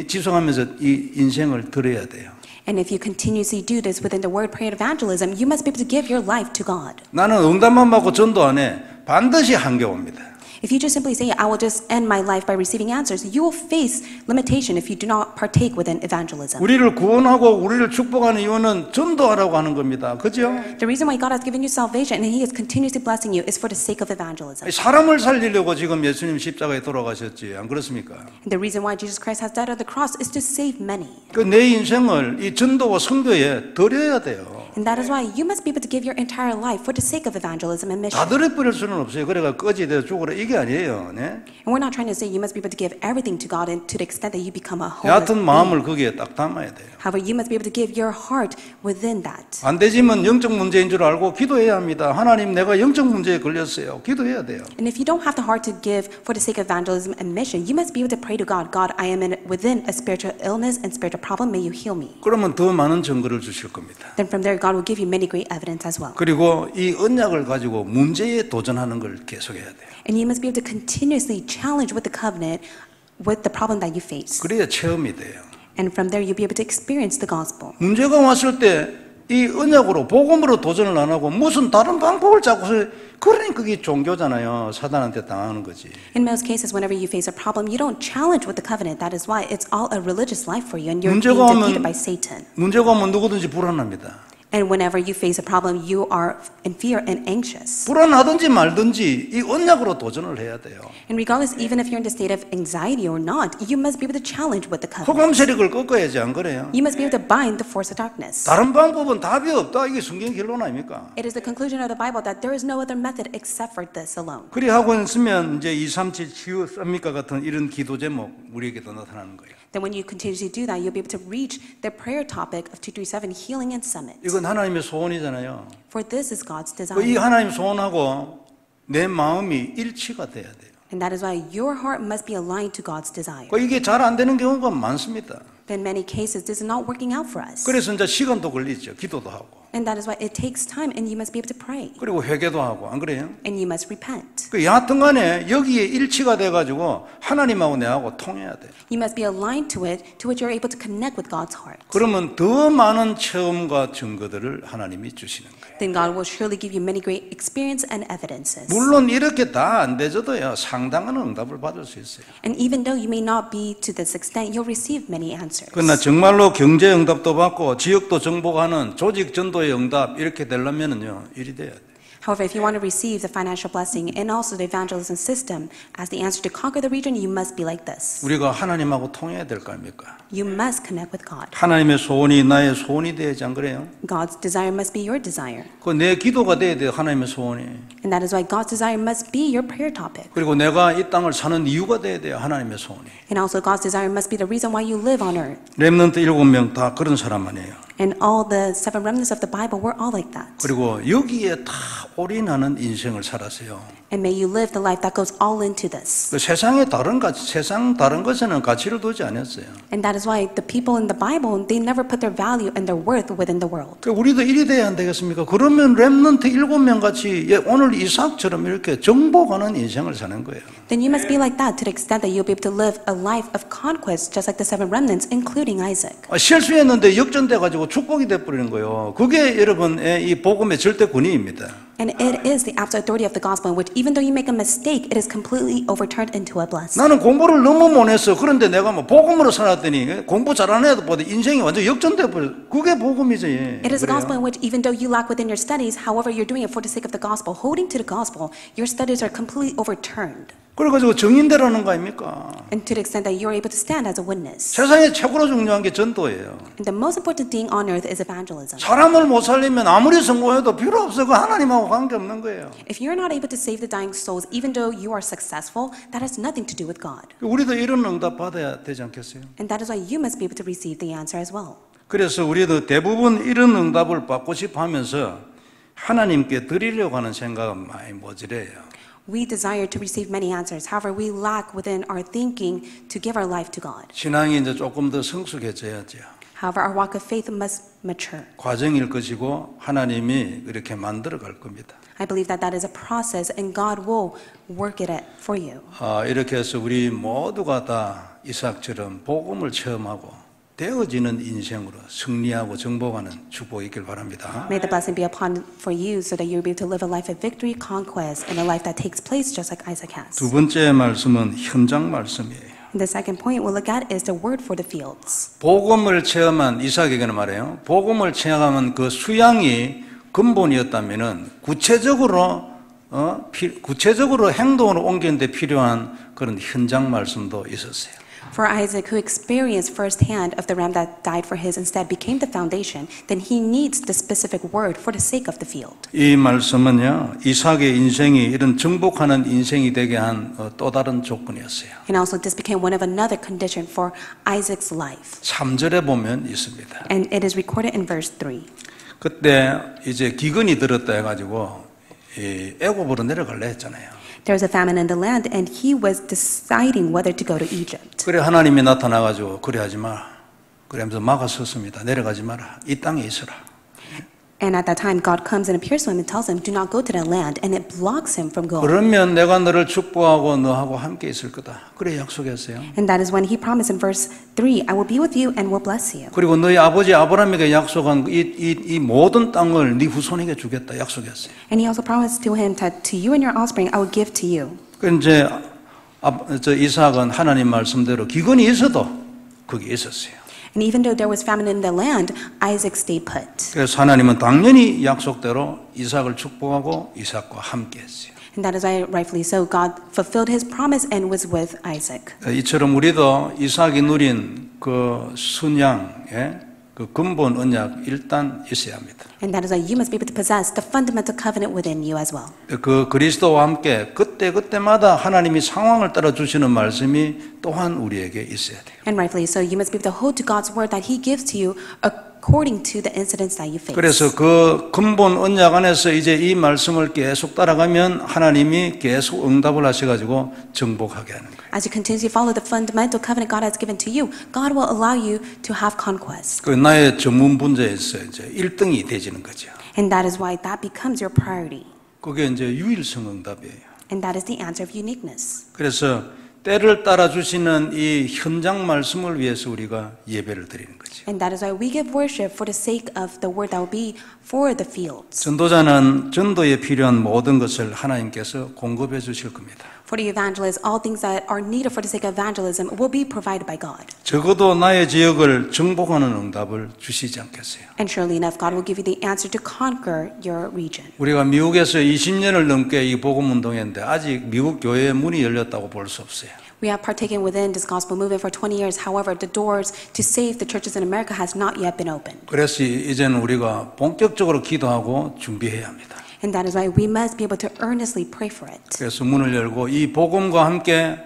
지속하면서 이 인생을 드려야 돼요. And if you continuously do this within the word, prayer, and evangelism, you must be able to give your life to God. 나는 응답만 받고 전도 안 해. 반드시 한계 옵니다. If you just simply say, I will just end my life by receiving answers, you will face limitation if you do not partake within evangelism. 우리를 구원하고 우리를 축복하는 이유는 전도하라고 하는 겁니다. 그죠? The reason why God has given you salvation and He is continuously blessing you is for the sake of evangelism. 사람을 살리려고 지금 예수님 십자가에 돌아가셨지. 안 그렇습니까? And the reason why Jesus Christ has died on the cross is to save many. 그 내 인생을 이 전도와 선교에 드려야 돼요. And that is why you must be able to give your entire life for the sake of evangelism and mission. 다 드려버릴 수는 없어요. 그래가 꺼지 되어 죽으라 이게 아니에요. 네? And we're not trying to say you must be able to give everything to God and to the extent that you become a homeless 얕은 being. 마음을 거기에 딱 담아야 돼요. However, you must be able to give your heart within that. 안 되지만 영적 문제인 줄 알고 기도해야 합니다. 하나님 내가 영적 문제에 걸렸어요. 기도해야 돼요. And if you don't have the heart to give for the sake of evangelism and mission, you must be able to pray to God. God, I am within a spiritual illness and spiritual problem. May you heal me. 그러면 더 많은 증거를 주실 겁니다. Then from there, God will give you many great evidence as well. 그리고 이 언약을 가지고 문제에 도전하는 걸 계속해야 돼요. And you must be able to continuously challenge with the covenant with the problem that you face. 그래야 체험이 돼요. And from there, you'll be able to experience the gospel. 문제가 왔을 때 이 언약으로 복음으로 도전을 안 하고 무슨 다른 방법을 자꾸 그러니 그게 종교잖아요. 사단한테 당하는 거지. In most cases, whenever you face a problem, you don't challenge with the covenant. That is why it's all a religious life for you, and you're being defeated by Satan. 문제가 오면 누구든지 불안합니다. And whenever you face a problem, you are in fear and anxious. 불안하든지 말든지 이 언약으로 도전을 해야 돼요. And regardless, even if you're in the state of anxiety or not, you must be able to challenge with the covenant. 흑암 세력을 꺾어야지 안 그래요? You must be able to bind the force of darkness. 다른 방법은 답이 없다. 이게 성경 결론 아닙니까? It is the conclusion of the Bible that there is no other method except for this alone. 그리 하고 있으면 이제 237 치유합니까 같은 이런 기도 제목 우리에게도 나타나는 거예요. Then when you continuously do that, you'll be able to reach the prayer topic of 237, Healing and Summit. 이건 하나님의 소원이잖아요. For this is God's 이 desire. 하나님 소원하고 내 마음이 일치가 돼야 돼요. And that is why your heart must be aligned to God's desire. 이게 잘 안 되는 경우가 많습니다. In many cases, this is not working out for us. 그래서 이제 시간도 걸리죠. 기도도 하고. And that is why it takes time and you must be able to pray. 그리고 회개도 하고, 안 그래요? And you must repent. 그 여하튼 간에 여기에 일치가 돼가지고 하나님하고 내하고 통해야 돼. You must be aligned to it, to which you're able to connect with God's heart. 그러면 더 많은 체험과 증거들을 하나님이 주시는 거예요. Then God will surely give you many great experience and evidences. 물론 이렇게 다 안 되져도요, 상당한 응답을 받을 수 있어요. And even though you may not be to this extent, you'll receive many answers. 그러나 정말로 경제 응답도 받고 지역도 정복하는 조직 전도의 응답 이렇게 되려면은요, 일이 돼야 돼. However, if you want to receive the financial blessing and also the evangelism system as the answer to conquer the region, you must be like this. 우리가 하나님하고 통해야 될 거 아닙니까? You must connect with God. 하나님의 소원이 나의 소원이 돼야지, 안 그래요? God's desire must be your desire. 그 내 기도가 돼야 돼요, 하나님의 소원이. And that is why God's desire must be your prayer topic. 그리고 내가 이 땅을 사는 이유가 돼야 돼요, 하나님의 소원이. And also God's desire must be the reason why you live on earth. 렘넌트 7명 다 그런 사람 아니에요. And all the seven remnants of the Bible were all like that. 그리고 여기에 다 올인하는 인생을 살았어요. And may you live the life that goes all into this. 그 세상의 다른 가치, 세상 다른 것에는 가치를 두지 않았어요. And that is why the people in the Bible, they never put their value and their worth within the world. 그 우리도 이리 돼야 안 되겠습니까? 그러면 렘넌트 7명 같이 오늘 이삭처럼 이렇게 정복하는 인생을 사는 거예요. Then you must be like that to the extent that you'll be able to live a life of conquest just like the seven remnants, including Isaac. 실수했는데 역전돼가지고 축복이 돼버리는 거예요. 그게 여러분의 이 복음의 절대 권위입니다. And it is the absolute authority of the gospel in which even though you make a mistake, it is completely overturned into a blessing. 나는 공부를 너무 못했어. 그런데 내가 뭐 복음으로 살았더니 공부 잘하는 애들보다 인생이 완전 역전돼 버려. 그게 복음이지. It is the gospel in which even though you lack within your studies, however you're doing it for the sake of the gospel, holding to the gospel, your studies are completely overturned. 그래가지고 증인되라는 거 아닙니까? And to the extent that you're able to stand as a witness. 세상에 최고로 중요한 게 전도예요. And the most important thing on earth is evangelism. 사람을 못 살리면 아무리 성공해도 필요 없어. 그 하나님하고 관계없는 거예요. If you're not able to save the dying souls, even though you are successful, that has nothing to do with God. 우리도 이런 응답 받아야 되지 않겠어요? And that is why you must be able to receive the answer as well. 그래서 우리도 대부분 이런 응답을 받고 싶어 하면서 하나님께 드리려고 하는 생각은 많이 모자라요. We desire to receive many answers. However, we lack within our thinking to give our life to God. 신앙이 이제 조금 더 성숙해져야죠. However, our walk of faith must mature. 과정일 것이고 하나님이 이렇게 만들어 갈 겁니다. I believe that that is a process and God will work it out for you. 이렇게 해서 우리 모두가 다 이삭처럼 복음을 체험하고 되어지는 인생으로 승리하고 정복하는 축복이 있길 바랍니다. May the blessing be upon for you so that you'll be able to live a life of victory, conquest, and a life that takes place just like Isaac has. 두 번째 말씀은 현장 말씀이에요. And the second point we'll look at is the word for the fields. 복음을 체험한 이삭에게는 말이에요. 복음을 체험한 그 수양이 근본이었다면은 구체적으로 행동으로 옮기는데 필요한 그런 현장 말씀도 있었어요. For Isaac, who experienced firsthand of the ram that died for his instead became the foundation, then he needs the specific word for the sake of the field. 이 말씀은요, 이삭의 인생이 이런 정복하는 인생이 되게 한 또 다른 조건이었어요. And also this became one of another condition for Isaac's life. 3절에 보면 있습니다. And it is recorded in verse 3. 그때 이제 기근이 들었다 해가지고 애굽으로 내려갈래 했잖아요. There was a famine in the land, and he was deciding whether to go to Egypt. 그래 하나님이 나타나가지고 그래 하지 마라. 그러면서 막아섰습니다. 내려가지 마라. 이 땅에 있어라. And at that time, God comes and appears to him and tells him, "Do not go to that land," and it blocks him from going. 그러면 내가 너를 축복하고 너하고 함께 있을 거다. 그래 약속했어요. And that is when he promised in verse 3, "I will be with you and will bless you." 그리고 너희 아버지 아브라함에게 약속한 이 모든 땅을 네 후손에게 주겠다 약속했어요. And he also promised to him that to you and your offspring I will give to you. 그 이제 이삭은 하나님 말씀대로 기근이 있어도 거기 있었어요. And even though there was famine in the land, Isaac stayed put. 그래서 하나님은 당연히 약속대로 이삭을 축복하고 이삭과 함께했어요. And that is why, rightfully so, God fulfilled his promise and was with Isaac. 이처럼 우리도 이삭이 누린 그 순양의 그 근본 언약 일단 있어야 합니다. And that is why you must be able to possess the fundamental covenant within you as well. 그 그리스도와 함께 그때마다 하나님이 상황을 따라 주시는 말씀이 또한 우리에게 있어야 돼요. And rightfully so, you must be able to hold to God's word that he gives to you according to the incidents that you face. 그래서 그 근본 언약 안에서 이제 이 말씀을 계속 따라가면 하나님이 계속 응답을 하셔가지고 정복하게 하는 거예요. As you continuously follow the fundamental covenant God has given to you, God will allow you to have conquest. 그 나의 전문 분야에서 이제 1등이 되지는 거죠. And that is why that becomes your priority. 그게 이제 유일성 응답이에요. And that is the answer of uniqueness. 그래서 때를 따라 주시는 이 현장 말씀을 위해서 우리가 예배를 드리는 거죠. And that is why we give worship for the sake of the word that will be for the fields. 전도자는 전도에 필요한 모든 것을 하나님께서 공급해 주실 겁니다. For the evangelist, all things that are needed for the sake of evangelism will be provided by God. 적어도 나의 지역을 정복하는 응답을 주시지 않겠어요. And surely enough, God will give you the answer to conquer your region. 우리가 미국에서 20년을 넘게 이 복음 운동했는데 아직 미국 교회의 문이 열렸다고 볼 수 없어요. We have partaken within this gospel movement for 20 years. However, the doors to save the churches in America has not yet been opened. 그래서 이제는 우리가 본격적으로 기도하고 준비해야 합니다. And that is why we must be able to earnestly pray for it. 그래서 문을 열고 이 복음과 함께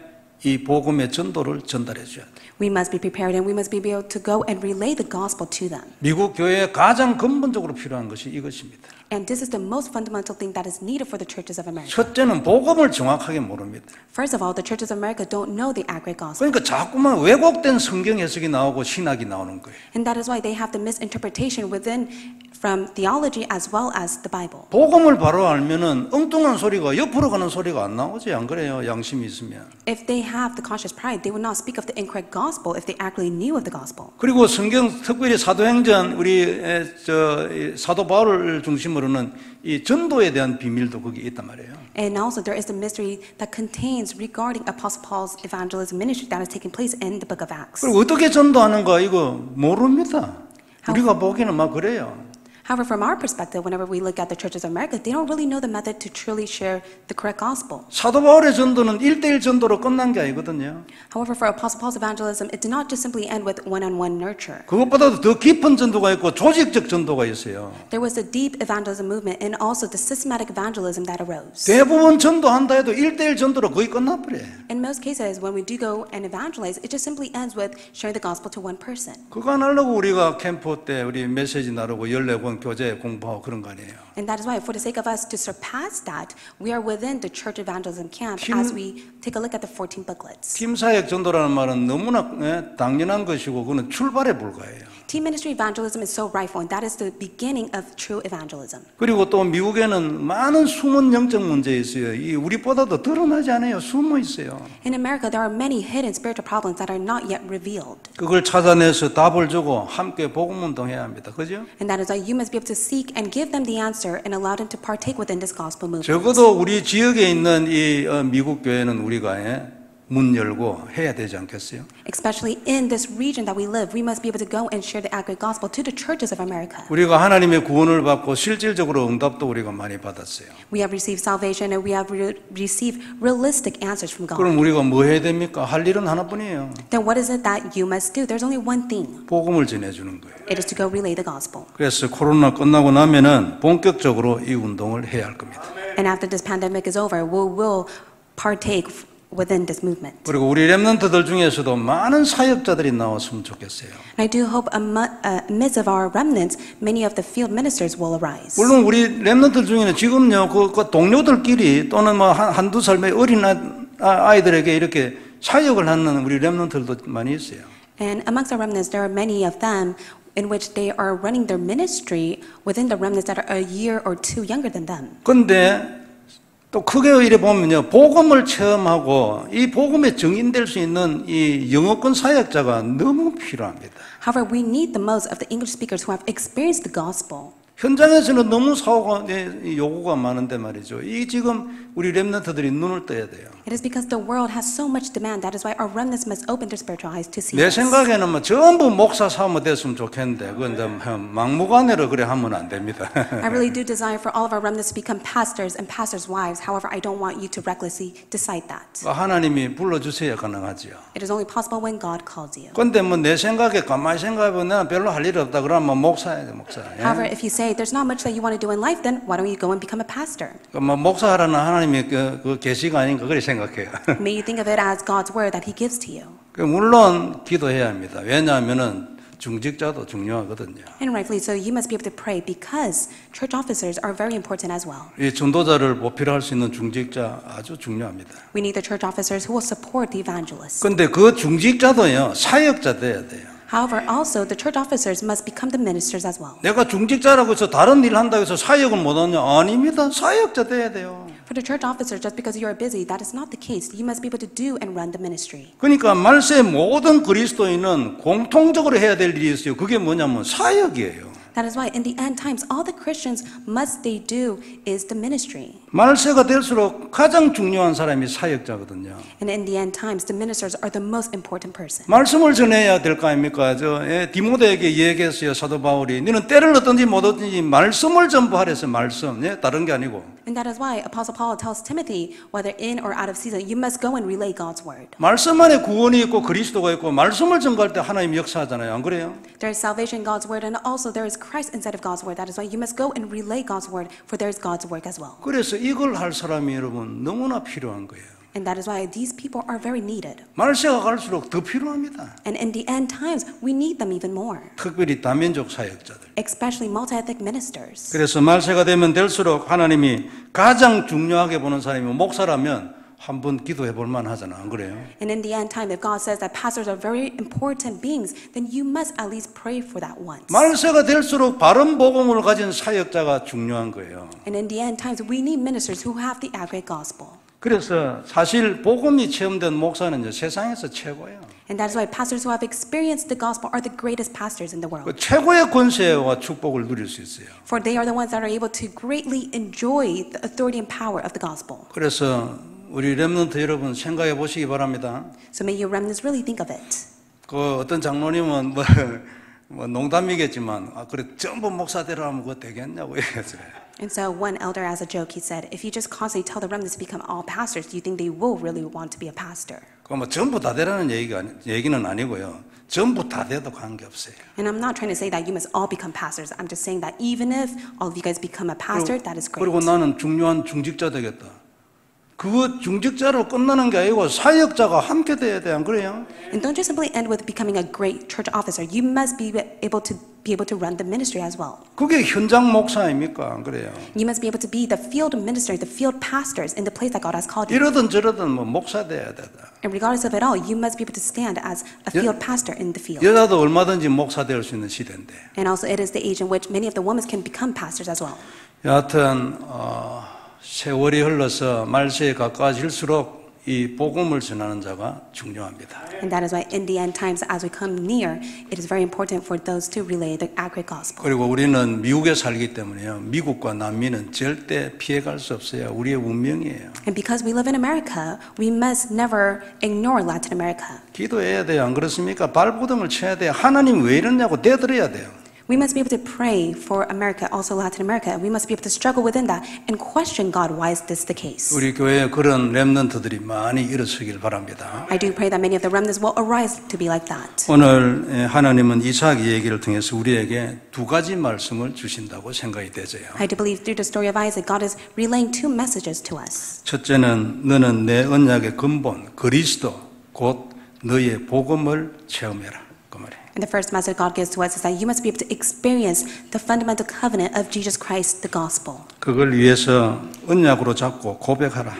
이 복음의 전도를 전달해 줘야 돼요. We must be prepared and we must be able to go and relay the gospel to them. 미국 교회에 가장 근본적으로 필요한 것이 이것입니다. And this is the most fundamental thing that is needed for the churches of America. 첫째는 복음을 정확하게 모릅니다. First of all, the churches of America don't know the accurate gospel. 그러니까 자꾸만 왜곡된 성경 해석이 나오고 신학이 나오는 거예요. And that is why they have the misinterpretation within from theology as well as the Bible. 복음을 바로 알면은 엉뚱한 소리가 옆으로 가는 소리가 안 나오지 안 그래요? 양심이 있으면. If they have the conscious pride, they would not speak of the incorrect gospel if they actually knew of the gospel. 그리고 성경 특별히 사도행전 우리 사도 바울을 중심으로는 이 전도에 대한 비밀도 거기 있단 말이에요. And also there is the mystery that contains regarding Apostle Paul's evangelism ministry that is taking place in the book of Acts. 그리고 어떻게 전도하는가 이거 모릅니다. 우리가 보기에는 막 그래요. However, from our perspective, whenever we look at the churches of America, they don't really know the method to truly share the correct gospel. 사도 바울의 전도는 1대1 전도로 끝난 게 아니거든요. However, for Apostle Paul's evangelism, it did not just simply end with one-on-one nurture. 그것보다도 더 깊은 전도가 있고 조직적 전도가 있어요. There was a deep evangelism movement and also the systematic evangelism that arose. 대부분 전도한다 해도 1대1 전도로 거의 끝나버려요. In most cases, when we do go and evangelize, it just simply ends with sharing the gospel to one person. 그거 안 하려고 우리가 캠프 때 우리 메시지 나누고 14권 교재 공부하고 그런 거 아니에요. And that is why, for the sake of us to surpass that, we are within the church evangelism camp as we take a look at the 14 booklets. 팀 사역 전도라는 말은 너무나 당연한 것이고 그거는 출발에 불과해요. Team ministry evangelism is so rightful, and that is the beginning of true evangelism. 그리고 또 미국에는 많은 숨은 영적 문제 있어요. 이 우리보다도 드러나지 않아요. 숨어 있어요. In America, there are many hidden spiritual problems that are not yet revealed. 그걸 찾아내서 답을 주고 함께 복음 운동해야 합니다. 그죠? And that is why you must be able to seek and give them the answer and allow them to partake within this gospel movement. 적어도 우리 지역에 있는 이 미국 교회는 우리가 문 열고 해야 되지 않겠어요? Especially in this region that we live, we must be able to go and share the accurate gospel to the churches of America. 우리가 하나님의 구원을 받고 실질적으로 응답도 우리가 많이 받았어요. We have received salvation and we have received realistic answers from God. 그럼 우리가 뭐 해야 됩니까? 할 일은 하나뿐이에요. Then what is it that you must do? There's only one thing. 복음을 전해주는 거예요. It is to go relay the gospel. 그래서 코로나 끝나고 나면은 본격적으로 이 운동을 해야 할 겁니다. And after this pandemic is over, we will partake within this movement. 그리고 우리 렘넌트들 중에서도 많은 사역자들이 나왔으면 좋겠어요. And I do hope amidst of our remnants, many of the field ministers will arise. 물론 우리 렘넌트들 중에는 지금요 그 동료들끼리 또는 뭐 한두 살의 어린 아이들에게 이렇게 사역을 하는 우리 렘넌트들도 많이 있어요. And amongst our remnants, there are many of them in which they are running their ministry within the remnants that are a year or two younger than them. 그런데 또 크게 이래 보면요, 복음을 체험하고 이 복음에 정인될 수 있는 이 영어권 사역자가 너무 필요합니다. However, we need the most of the English speakers who have experienced the gospel. 현장에서는 너무 사고가 요구가 많은데 말이죠. 이 지금 우리 렘넌트들이 눈을 떠야 돼요. It is because the world has so much demand. That is why our remnants must open their spiritual eyes to see 내 this. 생각에는 뭐 전부 목사 사모 됐으면 좋겠는데 그건 막무가내로 그래 하면 안 됩니다. I really do desire for all of our remnants to become pastors and pastors' wives. However, I don't want you to recklessly decide that. 하나님이 불러주셔야 가능하지요. It is only possible when God calls you. 그런데 뭐 내 생각에 가만히 생각해보면 내가 별로 할 일이 없다 그러면 목사야 목사. However, if you say there's not much that you want to do in life, then why don't you go and become a pastor? 뭐 목사하라는 하나님의 그 계시가 아닌가 그렇게 생각해요. May you think of it as God's word that He gives to you. 물론 기도해야 합니다. 왜냐하면은 중직자도 중요하거든요. And rightfully so, you must be able to pray because church officers are very important as well. 이 전도자를 보필할 수 있는 중직자 아주 중요합니다. We need the church officers who will support the evangelists. 근데 그 중직자도요, 사역자 돼야 돼요. However, also the church officers must become the ministers as well. 내가 중직자라고 해서 다른 일 한다고 해서 사역을 못하냐? 아닙니다. 사역자 돼야 돼요. For the church officer, just because you are busy, that is not the case. You must be able to do and run the ministry. 그러니까 말세 모든 그리스도인은 공통적으로 해야 될 일이 있어요. 그게 뭐냐면 사역이에요. That is why in the end times, all the Christians must they do is the ministry. 말세가 될수록 가장 중요한 사람이 사역자거든요. And in the end times, the ministers are the most important person. 말씀을 전해야 될 거 아닙니까? 디모데에게 얘기했어요. 사도 바울이. 너는 때를 얻든지 못 얻든지 말씀을 전부하랬어요. 말씀. 다른 게 아니고. And that is why Apostle Paul tells Timothy, whether in or out of season, you must go and relay God's word. 말씀 안에 구원이 있고 그리스도가 있고 말씀을 전가할 때 하나님 역사하잖아요. 안 그래요? There is salvation in God's word, and also there is Christ inside of God's word. That is why you must go and relay God's word, for there is God's work as well. 그래서 이걸 할 사람이 여러분 너무나 필요한 거예요. And that is why these people are very needed. 말세가 갈수록 더 필요합니다. And in the end times, we need them even more, 특별히 다민족 사역자들. especially multi-ethnic ministers. 그래서 말세가 되면 될수록 하나님이 가장 중요하게 보는 사람이 목사라면 한번 기도해 볼 만하잖아. 안 그래요? And in the end time, if God says that pastors are very important beings, then you must at least pray for that once. 말세가 될수록 바른 복음을 가진 사역자가 중요한 거예요. And in the end times, we need ministers who have the accurate gospel. 그래서 사실 복음이 체험된 목사는 이제 세상에서 최고예요. And that is why pastors who have experienced the gospel are the greatest pastors in the world. 그 최고의 권세와 축복을 누릴 수 있어요. For they are the ones that are able to greatly enjoy the authority and power of the gospel. 그래서 우리 렘넌트 여러분 생각해 보시기 바랍니다. So may you remnants really think of it. 그 어떤 장로님은 뭐 농담이겠지만 그래 전부 목사 되라면 그거 되겠냐고 얘기했어요. And so one elder, as a joke, he said, if you just constantly tell the remnants to become all pastors, do you think they will really want to be a pastor? 그 뭐 전부 다 되라는 얘기는 아니고요. 전부 다 돼도 관계없어요. And I'm not trying to say that you must all become pastors. I'm just saying that even if all of you guys become a pastor, that is great. 그리고 나는 중요한 중직자 되겠다. 그거 중직자로 끝나는 게 아니고 사역자가 함께 돼야 돼. 안 그래요? And don't just simply end with becoming a great church officer. You must be able to run the ministry as well. 그게 현장 목사 아닙니까? 안 그래요? You must be able to be the field minister, the field pastors in the place that God has called you. 이러든 저러든 뭐 목사 돼야 되다. And regardless of it all, you must be able to stand as a field pastor in the field. 여자도 얼마든지 목사 될 수 있는 시대인데. And also it is the age in which many of the women can become pastors as well. 여하튼 세월이 흘러서 말세에 가까워질수록 이 복음을 전하는 자가 중요합니다. And that is why in the end times, as we come near, it is very important for those to relay the accurate gospel. 그리고 우리는 미국에 살기 때문에요. 미국과 남미는 절대 피해갈 수 없어요. 우리의 운명이에요. And because we live in America, we must never ignore Latin America. 기도해야 돼요. 안 그렇습니까? 발버둥을 쳐야 돼요. 하나님 왜 이러냐고 대들어야 돼요. We must be able to pray for America, also Latin America. We must be able to struggle within that and question God, why is this the case? 우리 교회에 그런 렘넌트들이 많이 일어서길 바랍니다. I do pray that many of the remnants will arise to be like that. 오늘 하나님은 이삭 얘기를 통해서 우리에게 두 가지 말씀을 주신다고 생각이 되져요. I do believe through the story of Isaac, God is relaying two messages to us. 첫째는 너는 내 언약의 근본 그리스도 곧 너의 복음을 체험해라. 그 말이에요. And the first message God gives to us is that you must be able to experience the fundamental covenant of Jesus Christ, the gospel. 그걸 위해서 언약으로 잡고 고백하라.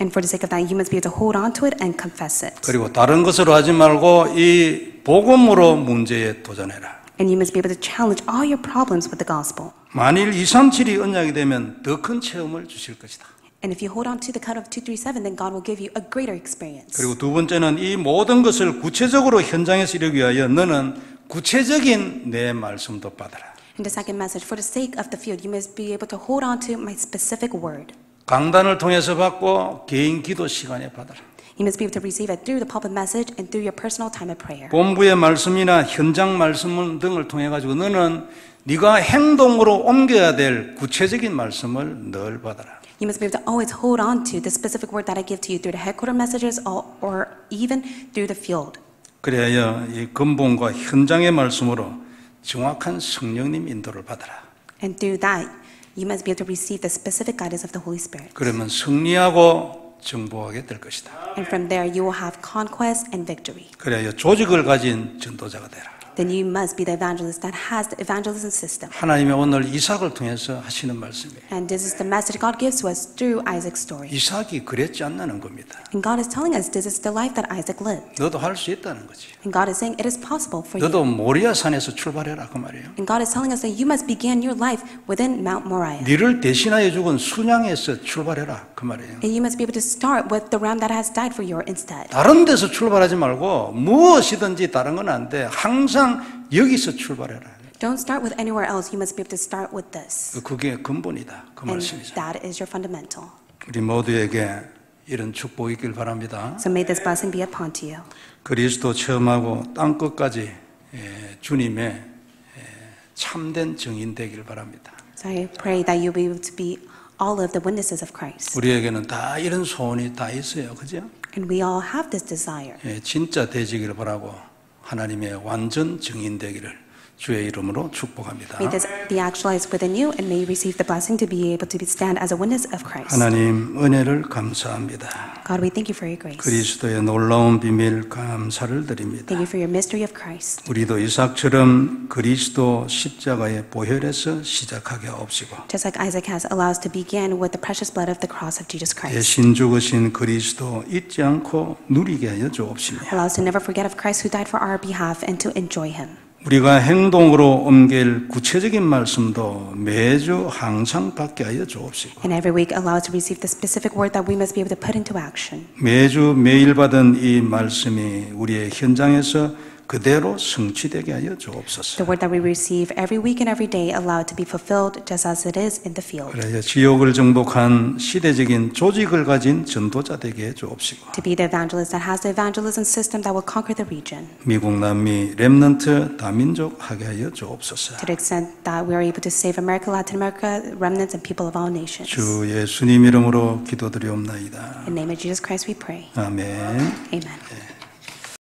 And for the sake of that, you must be able to hold on to it and confess it. 그리고 다른 것으로 하지 말고 이 복음으로 문제에 도전해라. And you must be able to challenge all your problems with the gospel. 만일 237이 언약이 되면 더 큰 체험을 주실 것이다. And if you hold on to the count of 237, then God will give you a greater experience. 그리고 두 번째는 이 모든 것을 구체적으로 현장에서 이루기 위하여 너는 구체적인 내 말씀도 받아라. And the second message, for the sake of the field, you must be able to hold on to my specific word. 강단을 통해서 받고 개인 기도 시간에 받아라. You must be able to receive it through the pulpit message and through your personal time of prayer. 본부의 말씀이나 현장 말씀 등을 통해 가지고 너는 네가 행동으로 옮겨야 될 구체적인 말씀을 늘 받아라. You must be able to always hold on to the specific word that I give to you through the headquarter messages or even through the field. 그래야 이 근본과 현장의 말씀으로 정확한 성령님 인도를 받아라. And through that, you must be able to receive the specific guidance of the Holy Spirit. 그러면 승리하고 정복하게 될 것이다. And from there, you will have conquest and victory. 그래야 조직을 가진 전도자가 되라. then you must be the evangelist that has the evangelism system. 하나님의 오늘 이삭을 통해서 하시는 말씀이에요. And this is the message God gives to us through Isaac's story. 이삭이 그랬지 않나는 겁니다. And God is telling us this is the life that Isaac lived. 너도 할 수 있다는 거지. And God is saying it is possible for you. 너도 모리아 산에서 출발해라 그 말이에요. And God is telling us that you must begin your life within Mount Moriah. 너를 대신하여 죽은 순양에서 출발해라 그 말이에요. And you must be able to start with the ram that has died for you instead. 다른 데서 출발하지 말고 무엇이든지 다른 건 안 돼. 항상 여기서 출발해라. Don't start with anywhere else. You must be able to start with this. 그게 근본이다. 그 And 말씀이죠. that is your fundamental. 우리 모두에게 이런 축복이 있길 바랍니다. So may this blessing be upon to you. 그리스도 체험하고 땅 끝까지 주님의 참된 증인 되길 바랍니다. So I pray that you'll be able to be all of the witnesses of Christ. 우리에게는 다 이런 소원이 다 있어요. 그죠? And we all have this desire. 진짜 되지기를 바라고 하나님의 완전 증인 되기를 주의 이름으로 축복합니다. May this be actualized within you and may you receive the blessing to be able to stand as a witness of Christ. 하나님 은혜를 감사합니다. God, we thank you for your grace. 그리스도의 놀라운 비밀 감사를 드립니다. Thank you for your mystery of Christ. 우리도 이삭처럼 그리스도 십자가의 보혈에서 시작하게 하옵시고 Just like Isaac has allowed us to begin with the precious blood of the cross of Jesus Christ. 대신 죽으신 그리스도 잊지 않고 누리게 하여 주옵시며 Allow us to never forget of Christ who died for our behalf and to enjoy him. 우리가 행동으로 옮길 구체적인 말씀도 매주 항상 받게 하여 주옵시고 And every week allow us to receive the specific word that we must be able to put into action. 매주 매일 받은 이 말씀이 우리의 현장에서 그대로 성취되게 하여 주옵소서. The word that we receive every week and every day allow it to be fulfilled just as it is in the field. 그래야 지옥을 정복한 시대적인 조직을 가진 전도자 되게 해 주옵시고 To be the evangelist that has the evangelism system that will conquer the region. 미국 남미 렘넌트 다민족 하게 하여 주옵소서. To the extent that we are able to save America, Latin America, remnants and people of all nations. 주 예수님 이름으로 기도드리옵나이다. In the name of Jesus Christ we pray. 아멘. Amen.